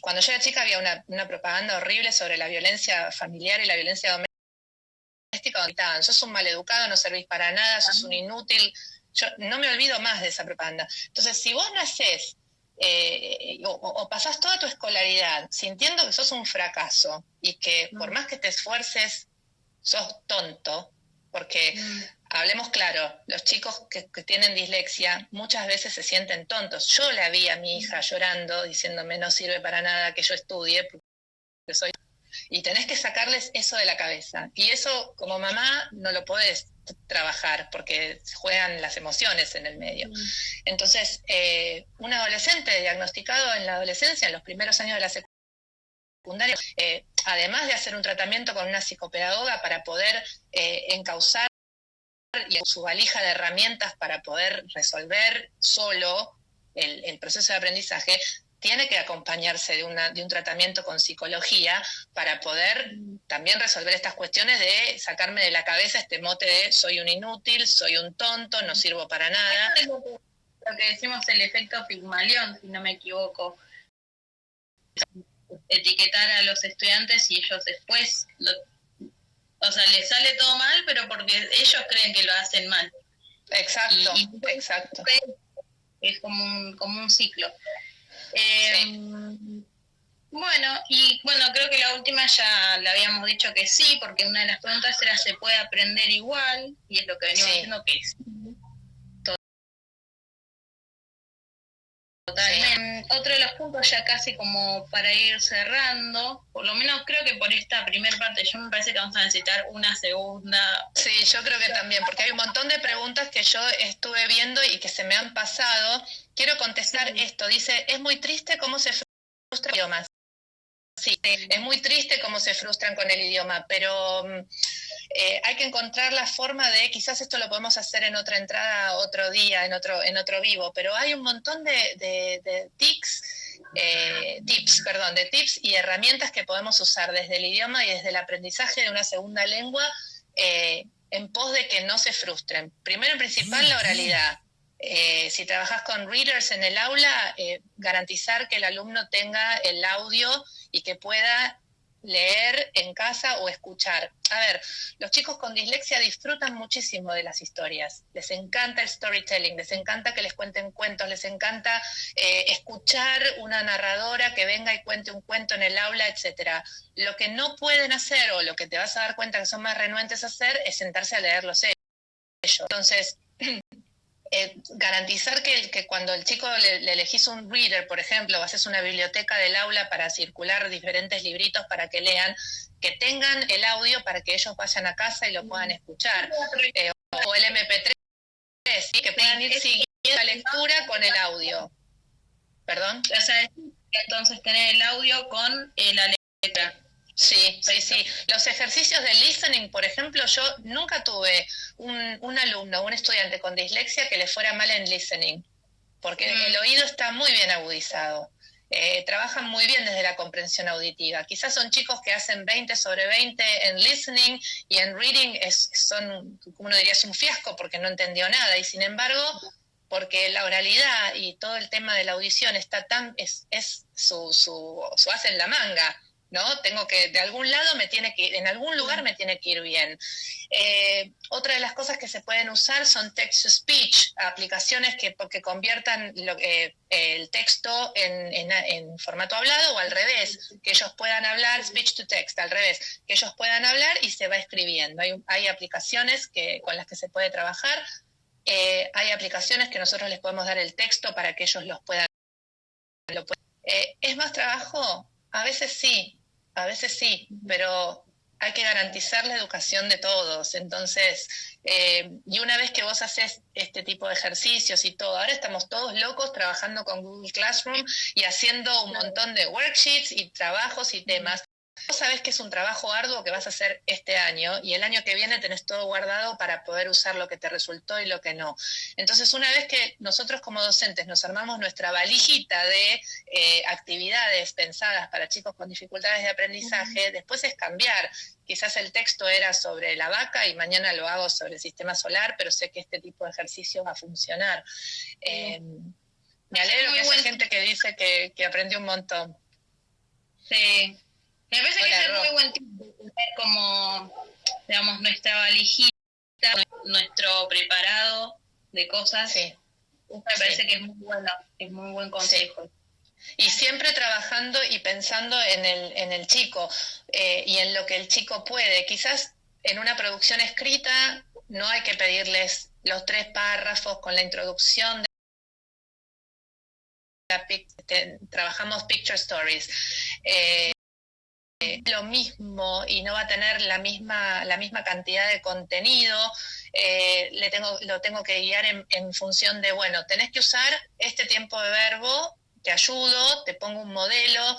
cuando yo era chica había una propaganda horrible sobre la violencia familiar y la violencia doméstica, donde gritaban, sos un maleducado, no servís para nada, sos un inútil. Yo no me olvido más de esa propaganda. Entonces, si vos nacés o pasás toda tu escolaridad sintiendo que sos un fracaso y que por más que te esfuerces sos tonto, porque hablemos claro, los chicos que tienen dislexia muchas veces se sienten tontos. Yo la vi a mi hija llorando, diciéndome no sirve para nada que yo estudie, porque soy... Y tenés que sacarles eso de la cabeza. Y eso como mamá no lo podés trabajar porque juegan las emociones en el medio. Entonces, un adolescente diagnosticado en la adolescencia, en los primeros años de la secundaria, además de hacer un tratamiento con una psicopedagoga para poder encauzar y su valija de herramientas para poder resolver solo el proceso de aprendizaje, tiene que acompañarse de un tratamiento con psicología para poder también resolver estas cuestiones de sacarme de la cabeza este mote de soy un inútil, soy un tonto, no sirvo para nada. Es lo que decimos el efecto Pigmalión, si no me equivoco. Etiquetar a los estudiantes y ellos después, les sale todo mal, pero porque ellos creen que lo hacen mal. Exacto, exacto. Es como un ciclo. Sí. Bueno, creo que la última ya le habíamos dicho que sí, porque una de las preguntas era ¿se puede aprender igual? Y es lo que venimos diciendo que sí. Totalmente. Sí. Otro de los puntos ya casi como para ir cerrando, por lo menos creo que por esta primera parte, yo me parece que vamos a necesitar una segunda. Sí, yo creo que también, porque hay un montón de preguntas que yo estuve viendo y que se me han pasado. Quiero contestar esto. Dice, es muy triste cómo se frustran idiomas. Sí, es muy triste cómo se frustran con el idioma, pero hay que encontrar la forma de, quizás esto lo podemos hacer en otra entrada, otro día, en otro vivo, pero hay un montón de tips y herramientas que podemos usar desde el idioma y desde el aprendizaje de una segunda lengua en pos de que no se frustren. Primero y principal, la oralidad. Si trabajas con readers en el aula, garantizar que el alumno tenga el audio y que pueda leer en casa o escuchar. A ver, los chicos con dislexia disfrutan muchísimo de las historias, les encanta el storytelling, les encanta que les cuenten cuentos, les encanta escuchar una narradora que venga y cuente un cuento en el aula, etcétera. Lo que no pueden hacer, o lo que te vas a dar cuenta que son más renuentes a hacer, es sentarse a leerlos ellos. Entonces, garantizar que cuando el chico le elegís un reader, por ejemplo, o haces una biblioteca del aula para circular diferentes libritos para que lean, que tengan el audio para que ellos vayan a casa y lo puedan escuchar, o el MP3, ¿sí? Que puedan ir siguiendo la lectura con el audio. ¿Perdón? O sea, entonces tener el audio con la letra. Sí. Los ejercicios de listening, por ejemplo, yo nunca tuve un alumno, un estudiante con dislexia que le fuera mal en listening, porque el oído está muy bien agudizado. Trabajan muy bien desde la comprensión auditiva. Quizás son chicos que hacen 20 sobre 20 en listening y en reading son, como uno diría, es un fiasco porque no entendió nada. Y sin embargo, porque la oralidad y todo el tema de la audición está es su as en la manga, ¿no? Tengo que, de algún lado en algún lugar me tiene que ir bien. Otra de las cosas que se pueden usar son text-to-speech, aplicaciones que conviertan el texto en formato hablado o al revés, que ellos puedan hablar, speech-to-text, al revés, que ellos puedan hablar y se va escribiendo. Hay aplicaciones con las que se puede trabajar, hay aplicaciones que nosotros les podemos dar el texto para que ellos lo puedan. ¿Es más trabajo? A veces sí, pero hay que garantizar la educación de todos. Entonces, y una vez que vos haces este tipo de ejercicios y todo, ahora estamos todos locos trabajando con Google Classroom y haciendo un montón de worksheets y trabajos y temas. Vos sabés que es un trabajo arduo que vas a hacer este año y el año que viene tenés todo guardado para poder usar lo que te resultó y lo que no. Entonces, una vez que nosotros como docentes nos armamos nuestra valijita de actividades pensadas para chicos con dificultades de aprendizaje, después es cambiar. Quizás el texto era sobre la vaca y mañana lo hago sobre el sistema solar, pero sé que este tipo de ejercicio va a funcionar. Me alegro que haya gente que dice que aprendió un montón. Sí. Me parece que es muy buen tiempo tener como, digamos, nuestra valijita, nuestro preparado de cosas. Sí. Me parece que es muy bueno, es muy buen consejo. Sí. Y siempre trabajando y pensando en el chico y en lo que el chico puede. Quizás en una producción escrita no hay que pedirles los 3 párrafos con la introducción. Trabajamos picture stories. Lo mismo y no va a tener la misma cantidad de contenido, lo tengo que guiar en función de, bueno, tenés que usar este tiempo de verbo, te ayudo, te pongo un modelo,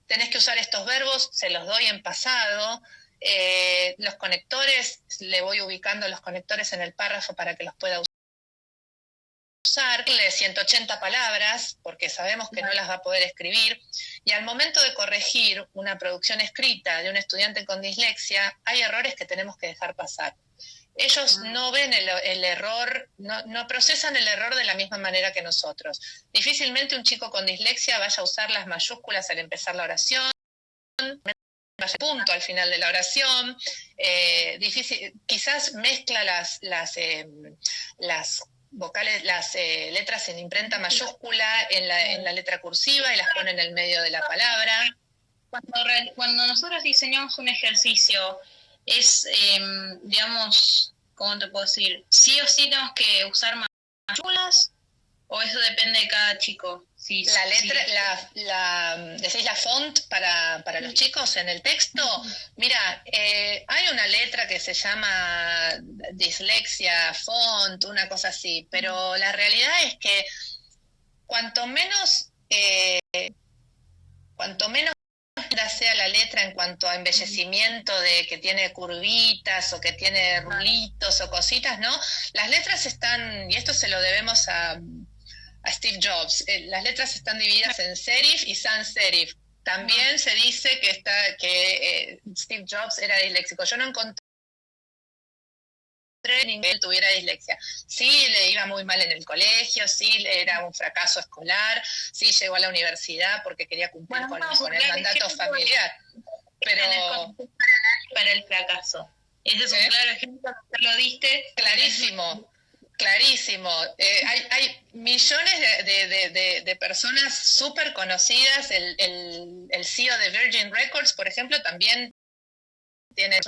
tenés que usar estos verbos, se los doy en pasado, los conectores, le voy ubicando los conectores en el párrafo para que los pueda usarle 180 palabras, porque sabemos que no las va a poder escribir, y al momento de corregir una producción escrita de un estudiante con dislexia, hay errores que tenemos que dejar pasar. Ellos no ven el error, no procesan el error de la misma manera que nosotros. Difícilmente un chico con dislexia vaya a usar las mayúsculas al empezar la oración, vaya punto al final de la oración, quizás mezcla las vocales, las letras en imprenta mayúscula en la letra cursiva y las pone en el medio de la palabra. Cuando nosotros diseñamos un ejercicio, es, digamos, ¿cómo te puedo decir? ¿Sí o sí tenemos que usar mayúsculas? ¿O eso depende de cada chico? Sí, la letra, sí. ¿Decís la font para los chicos en el texto? Mira, hay una letra que se llama dislexia font, una cosa así, pero la realidad es que cuanto menos sea la letra en cuanto a embellecimiento de que tiene curvitas o que tiene rulitos o cositas, ¿no? Las letras están, y esto se lo debemos a Steve Jobs, las letras están divididas en serif y sans serif. También se dice que Steve Jobs era disléxico. Yo no encontré que él tuviera dislexia. Sí, le iba muy mal en el colegio, sí, era un fracaso escolar, sí, llegó a la universidad porque quería cumplir con el mandato familiar. Pero para el fracaso. Ese es un claro ejemplo, lo diste. Clarísimo. Hay millones de personas súper conocidas. El CEO de Virgin Records, por ejemplo, también tiene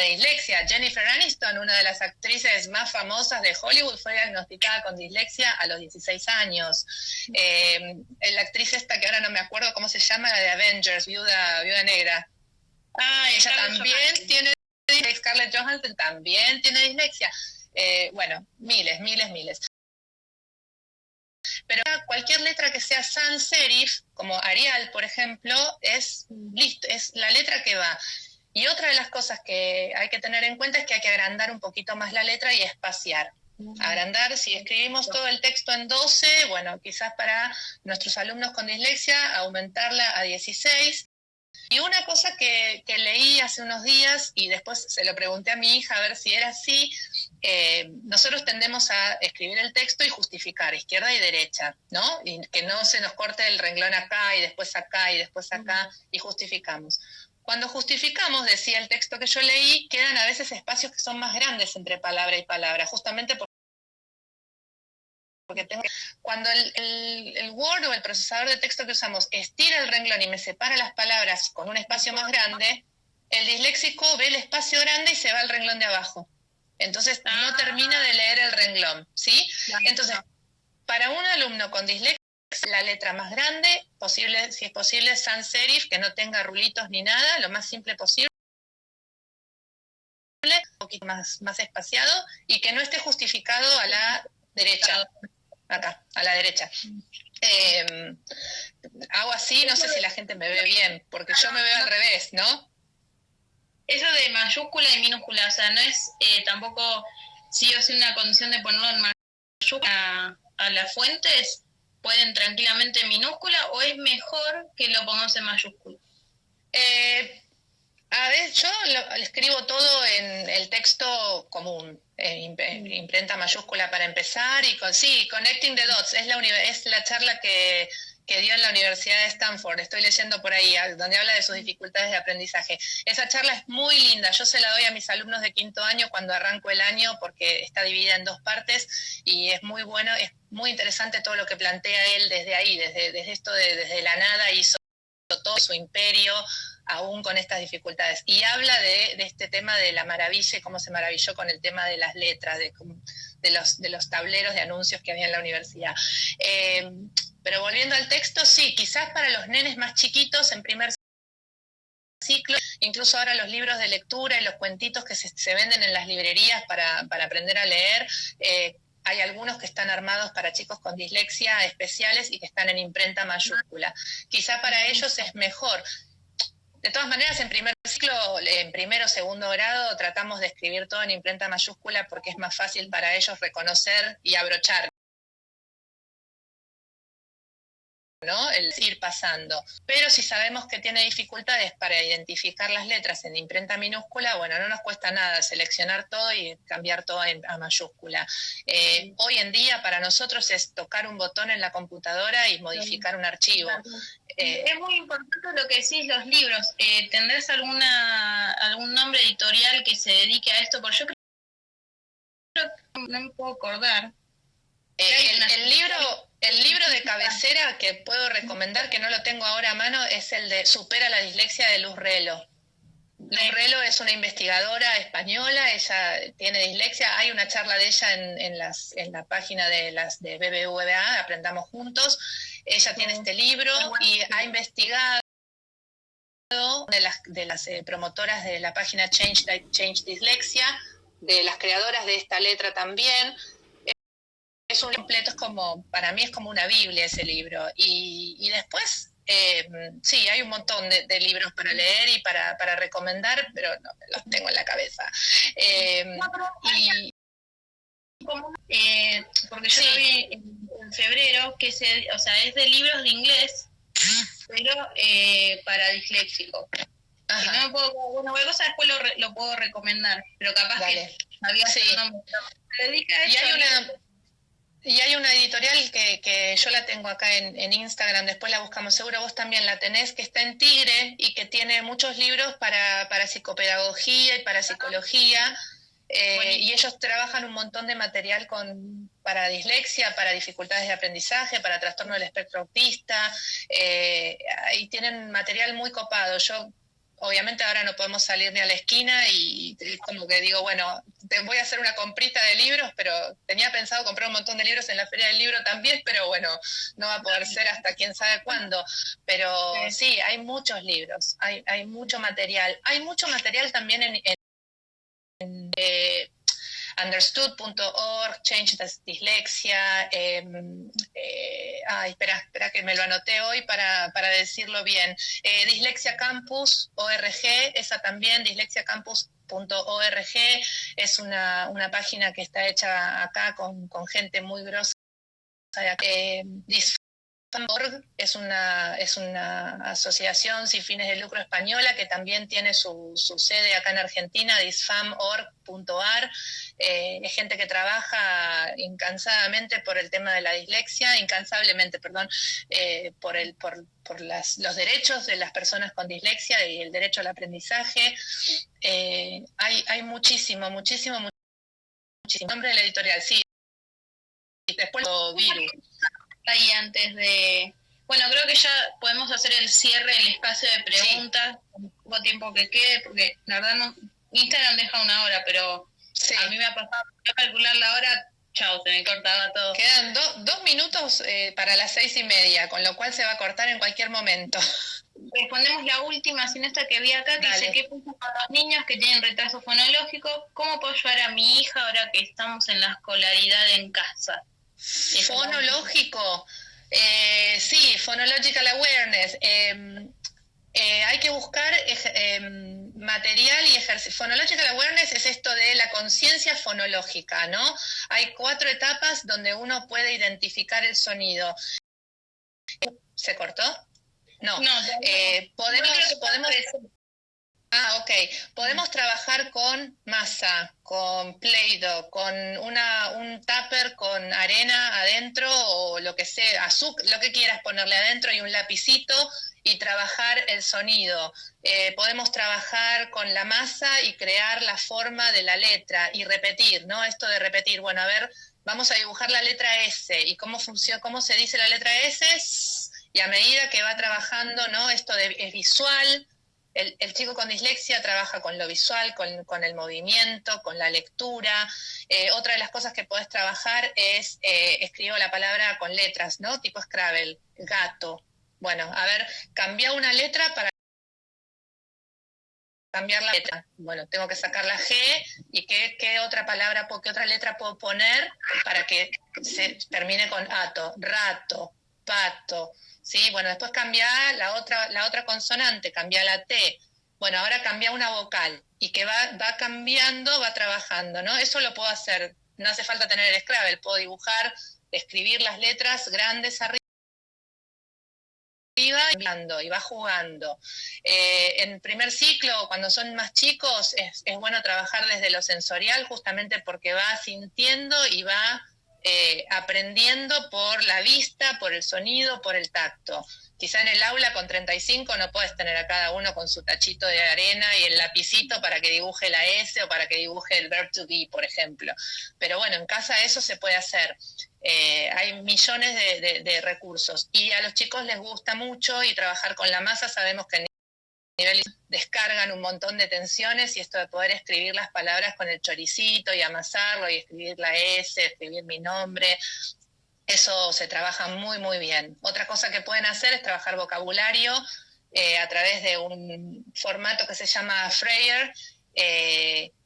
dislexia. Jennifer Aniston, una de las actrices más famosas de Hollywood, fue diagnosticada con dislexia a los 16 años. La actriz esta, que ahora no me acuerdo cómo se llama, la de Avengers, Viuda Negra. Ella también tiene dislexia. Scarlett Johansson también tiene dislexia. Bueno, miles. Pero cualquier letra que sea sans serif, como Arial, por ejemplo, es la letra que va. Y otra de las cosas que hay que tener en cuenta es que hay que agrandar un poquito más la letra y espaciar. Agrandar, si escribimos todo el texto en 12, bueno, quizás para nuestros alumnos con dislexia, aumentarla a 16. Y una cosa que leí hace unos días, y después se lo pregunté a mi hija a ver si era así, nosotros tendemos a escribir el texto y justificar izquierda y derecha, ¿no? Y que no se nos corte el renglón acá y después acá y después acá, y justificamos. Cuando justificamos, decía el texto que yo leí, quedan a veces espacios que son más grandes entre palabra y palabra, justamente porque cuando el Word o el procesador de texto que usamos estira el renglón y me separa las palabras con un espacio más grande, el disléxico ve el espacio grande y se va al renglón de abajo. Entonces no termina de leer el renglón, ¿sí? Entonces, para un alumno con dislexia la letra más grande, posible, si es posible, sans serif, que no tenga rulitos ni nada, lo más simple posible, un poquito más espaciado, y que no esté justificado a la derecha, acá, a la derecha. Hago así, no sé si la gente me ve bien, porque yo me veo al revés, ¿no? Eso de mayúscula y minúscula, o sea, no es tampoco sí o sí una condición de ponerlo en mayúscula a las fuentes, pueden tranquilamente en minúscula, o es mejor que lo pongamos en mayúscula. A ver, yo lo escribo todo en el texto común, imprenta mayúscula para empezar, y sí, Connecting the Dots, es la charla que dio en la Universidad de Stanford, estoy leyendo por ahí, donde habla de sus dificultades de aprendizaje. Esa charla es muy linda, yo se la doy a mis alumnos de quinto año cuando arranco el año, porque está dividida en 2 partes, y es muy bueno, es muy interesante todo lo que plantea él desde ahí, desde esto desde la nada hizo todo su imperio, aún con estas dificultades. Y habla de este tema de la maravilla y cómo se maravilló con el tema de las letras, de los tableros de anuncios que había en la universidad. Pero volviendo al texto, sí, quizás para los nenes más chiquitos en primer ciclo, incluso ahora los libros de lectura y los cuentitos que se venden en las librerías para aprender a leer, hay algunos que están armados para chicos con dislexia especiales y que están en imprenta mayúscula. Quizá para ellos es mejor. De todas maneras, en primer ciclo, en primero o segundo grado, tratamos de escribir todo en imprenta mayúscula porque es más fácil para ellos reconocer y abrochar, ¿no? El ir pasando. Pero si sabemos que tiene dificultades para identificar las letras en imprenta minúscula, bueno, no nos cuesta nada seleccionar todo y cambiar todo a mayúscula. Hoy en día para nosotros es tocar un botón en la computadora y modificar un archivo. Es muy importante lo que decís, los libros. ¿Tendrás algún nombre editorial que se dedique a esto? Porque yo creo que no me puedo acordar. El libro de cabecera que puedo recomendar, que no lo tengo ahora a mano, es el de Supera la dislexia, de Luz Relo. Luz Relo es una investigadora española, ella tiene dislexia, hay una charla de ella en la página de BBVA, Aprendamos Juntos. Ella tiene este libro y ha investigado, de las promotoras de la página Change Dyslexia, de las creadoras de esta letra también. Es un completo, para mí es como una Biblia ese libro. Y después, sí, hay un montón de libros para leer y para recomendar, pero no me los tengo en la cabeza. Porque yo lo vi en febrero, que es de libros de inglés, pero para disléxicos. Si no me puedo, bueno, cualquier cosa después lo puedo recomendar, pero capaz que había se dedica a eso. Y hay una editorial que yo la tengo acá en Instagram, después la buscamos, seguro vos también la tenés, que está en Tigre y que tiene muchos libros para psicopedagogía y para psicología, y ellos trabajan un montón de material para dislexia, para dificultades de aprendizaje, para trastorno del espectro autista, y tienen material muy copado. Yo obviamente ahora no podemos salir ni a la esquina y como que digo, bueno, voy a hacer una comprita de libros, pero tenía pensado comprar un montón de libros en la Feria del Libro también, pero bueno, no va a poder ser hasta quién sabe cuándo. Pero sí, hay muchos libros, hay mucho material. Hay mucho material también en understood.org, Change Dyslexia, espera que me lo anoté hoy para decirlo bien, Dislexia Campus, ORG, esa también, dislexiacampus.org, es una página que está hecha acá con gente muy grosa. Disfam.org es una asociación sin fines de lucro española que también tiene su sede acá en Argentina, disfam.org.ar. Es gente que trabaja incansablemente por el tema de la dislexia, por los derechos de las personas con dislexia y el derecho al aprendizaje. Hay muchísimo. Nombre de la editorial, sí. Después lo Viru. Ahí antes de... Bueno, creo que ya podemos hacer el cierre del espacio de preguntas, con el poco tiempo que quede, porque la verdad Instagram deja 1 hora, pero a mí me ha pasado, voy a calcular la hora, chao, se me cortaba todo. Quedan 2 minutos para las 6:30, con lo cual se va a cortar en cualquier momento. Respondemos la última, sin esta que vi acá, que Dale. dice, ¿qué pasa con los niños que tienen retraso fonológico? ¿Cómo puedo ayudar a mi hija ahora que estamos en la escolaridad en casa? Fonológico, sí, phonological awareness. Hay que buscar material y ejercicio. Phonological awareness es esto de la conciencia fonológica, ¿no? Hay 4 etapas donde uno puede identificar el sonido. ¿Se cortó? No. Podemos. Ok. Podemos trabajar con masa, con Play-Doh, con un tupper con arena adentro o lo que sea, azúcar, lo que quieras ponerle adentro y un lapicito y trabajar el sonido. Podemos trabajar con la masa y crear la forma de la letra y repetir, ¿no? Esto de repetir, bueno, a ver, vamos a dibujar la letra S y cómo funciona, cómo se dice la letra S, y a medida que va trabajando, ¿no? Esto es visual. El chico con dislexia trabaja con lo visual, con el movimiento, con la lectura. Otra de las cosas que podés trabajar es, escribo la palabra con letras, ¿no? Tipo Scrabble, gato. Bueno, a ver, cambia una letra para cambiar la letra. Bueno, tengo que sacar la G y qué otra palabra, qué otra letra puedo poner para que se termine con ato, rato, pato. ¿Sí? Bueno, después cambia la otra consonante, cambia la T. Bueno, ahora cambia una vocal y que va cambiando, va trabajando, ¿no? Eso lo puedo hacer, no hace falta tener el Scrabble, puedo dibujar, escribir las letras grandes arriba y va jugando. En primer ciclo, cuando son más chicos, es bueno trabajar desde lo sensorial, justamente porque va sintiendo y va aprendiendo por la vista, por el sonido, por el tacto. Quizá en el aula con 35 no puedes tener a cada uno con su tachito de arena y el lapicito para que dibuje la S o para que dibuje el verb to be, por ejemplo. Pero bueno, en casa eso se puede hacer. Hay millones de recursos y a los chicos les gusta mucho, y trabajar con la masa sabemos que nivel descargan un montón de tensiones, y esto de poder escribir las palabras con el choricito y amasarlo y escribir la S, escribir mi nombre, eso se trabaja muy muy bien. Otra cosa que pueden hacer es trabajar vocabulario a través de un formato que se llama Freyer.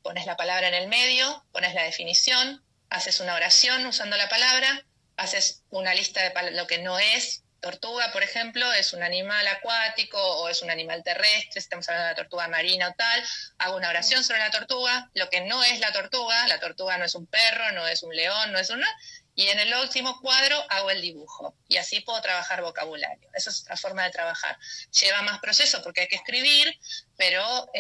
Pones la palabra en el medio, pones la definición, haces una oración usando la palabra, haces una lista de lo que no es. Tortuga, por ejemplo, es un animal acuático o es un animal terrestre, si estamos hablando de la tortuga marina o tal, hago una oración sobre la tortuga, lo que no es la tortuga no es un perro, no es un león, no es una, y en el último cuadro hago el dibujo, y así puedo trabajar vocabulario. Esa es otra forma de trabajar. Lleva más proceso porque hay que escribir, pero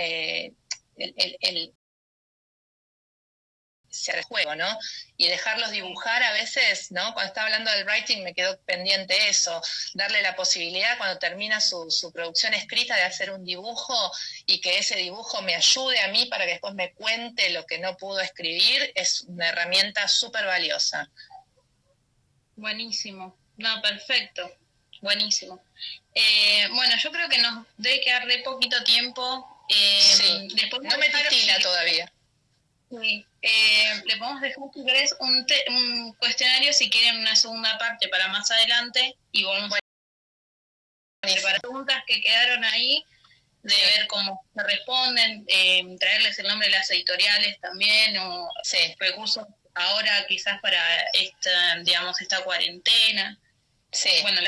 el juego, ¿no? Y dejarlos dibujar a veces, ¿no? Cuando estaba hablando del writing me quedó pendiente eso, darle la posibilidad cuando termina su producción escrita de hacer un dibujo, y que ese dibujo me ayude a mí para que después me cuente lo que no pudo escribir, es una herramienta súper valiosa. Buenísimo, no, perfecto, buenísimo. Bueno, yo creo que nos debe quedar de poquito tiempo. Sí, no me titila todavía. Sí. Le podemos dejar, si querés, un cuestionario si quieren una segunda parte para más adelante, y volvemos a preparar preguntas que quedaron ahí, de ver cómo se responden, traerles el nombre de las editoriales también, o recursos ahora quizás para esta cuarentena. Sí, bueno,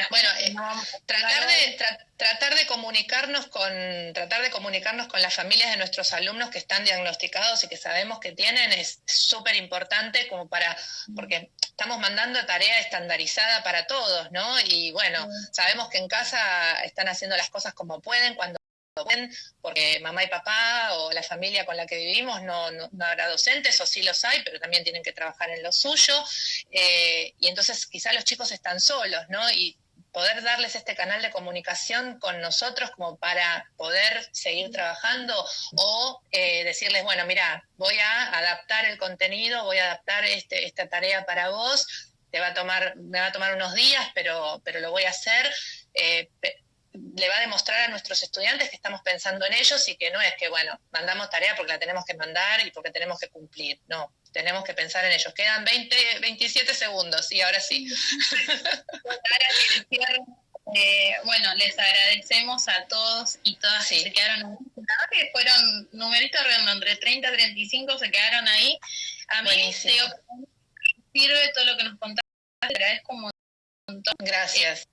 tratar de comunicarnos con las familias de nuestros alumnos que están diagnosticados y que sabemos que tienen es súper importante, como porque estamos mandando tarea estandarizada para todos, ¿no? Y bueno, sabemos que en casa están haciendo las cosas como pueden, cuando pueden, porque mamá y papá o la familia con la que vivimos no habrá docentes, o sí los hay, pero también tienen que trabajar en lo suyo, y entonces quizá los chicos están solos, ¿no? Y poder darles este canal de comunicación con nosotros como para poder seguir trabajando, o decirles, bueno, mira, voy a adaptar el contenido, voy a adaptar esta tarea para vos, me va a tomar unos días, pero lo voy a hacer. le va a demostrar a nuestros estudiantes que estamos pensando en ellos y que no es que, bueno, mandamos tarea porque la tenemos que mandar y porque tenemos que cumplir. No, tenemos que pensar en ellos. Quedan 27 segundos y ahora sí. Ahora que el cierre, bueno, les agradecemos a todos y todas que se quedaron, que fueron numeritos redondos, entre 30 y 35 se quedaron ahí. A mí sirve todo lo que nos contaste, te agradezco un montón. Gracias.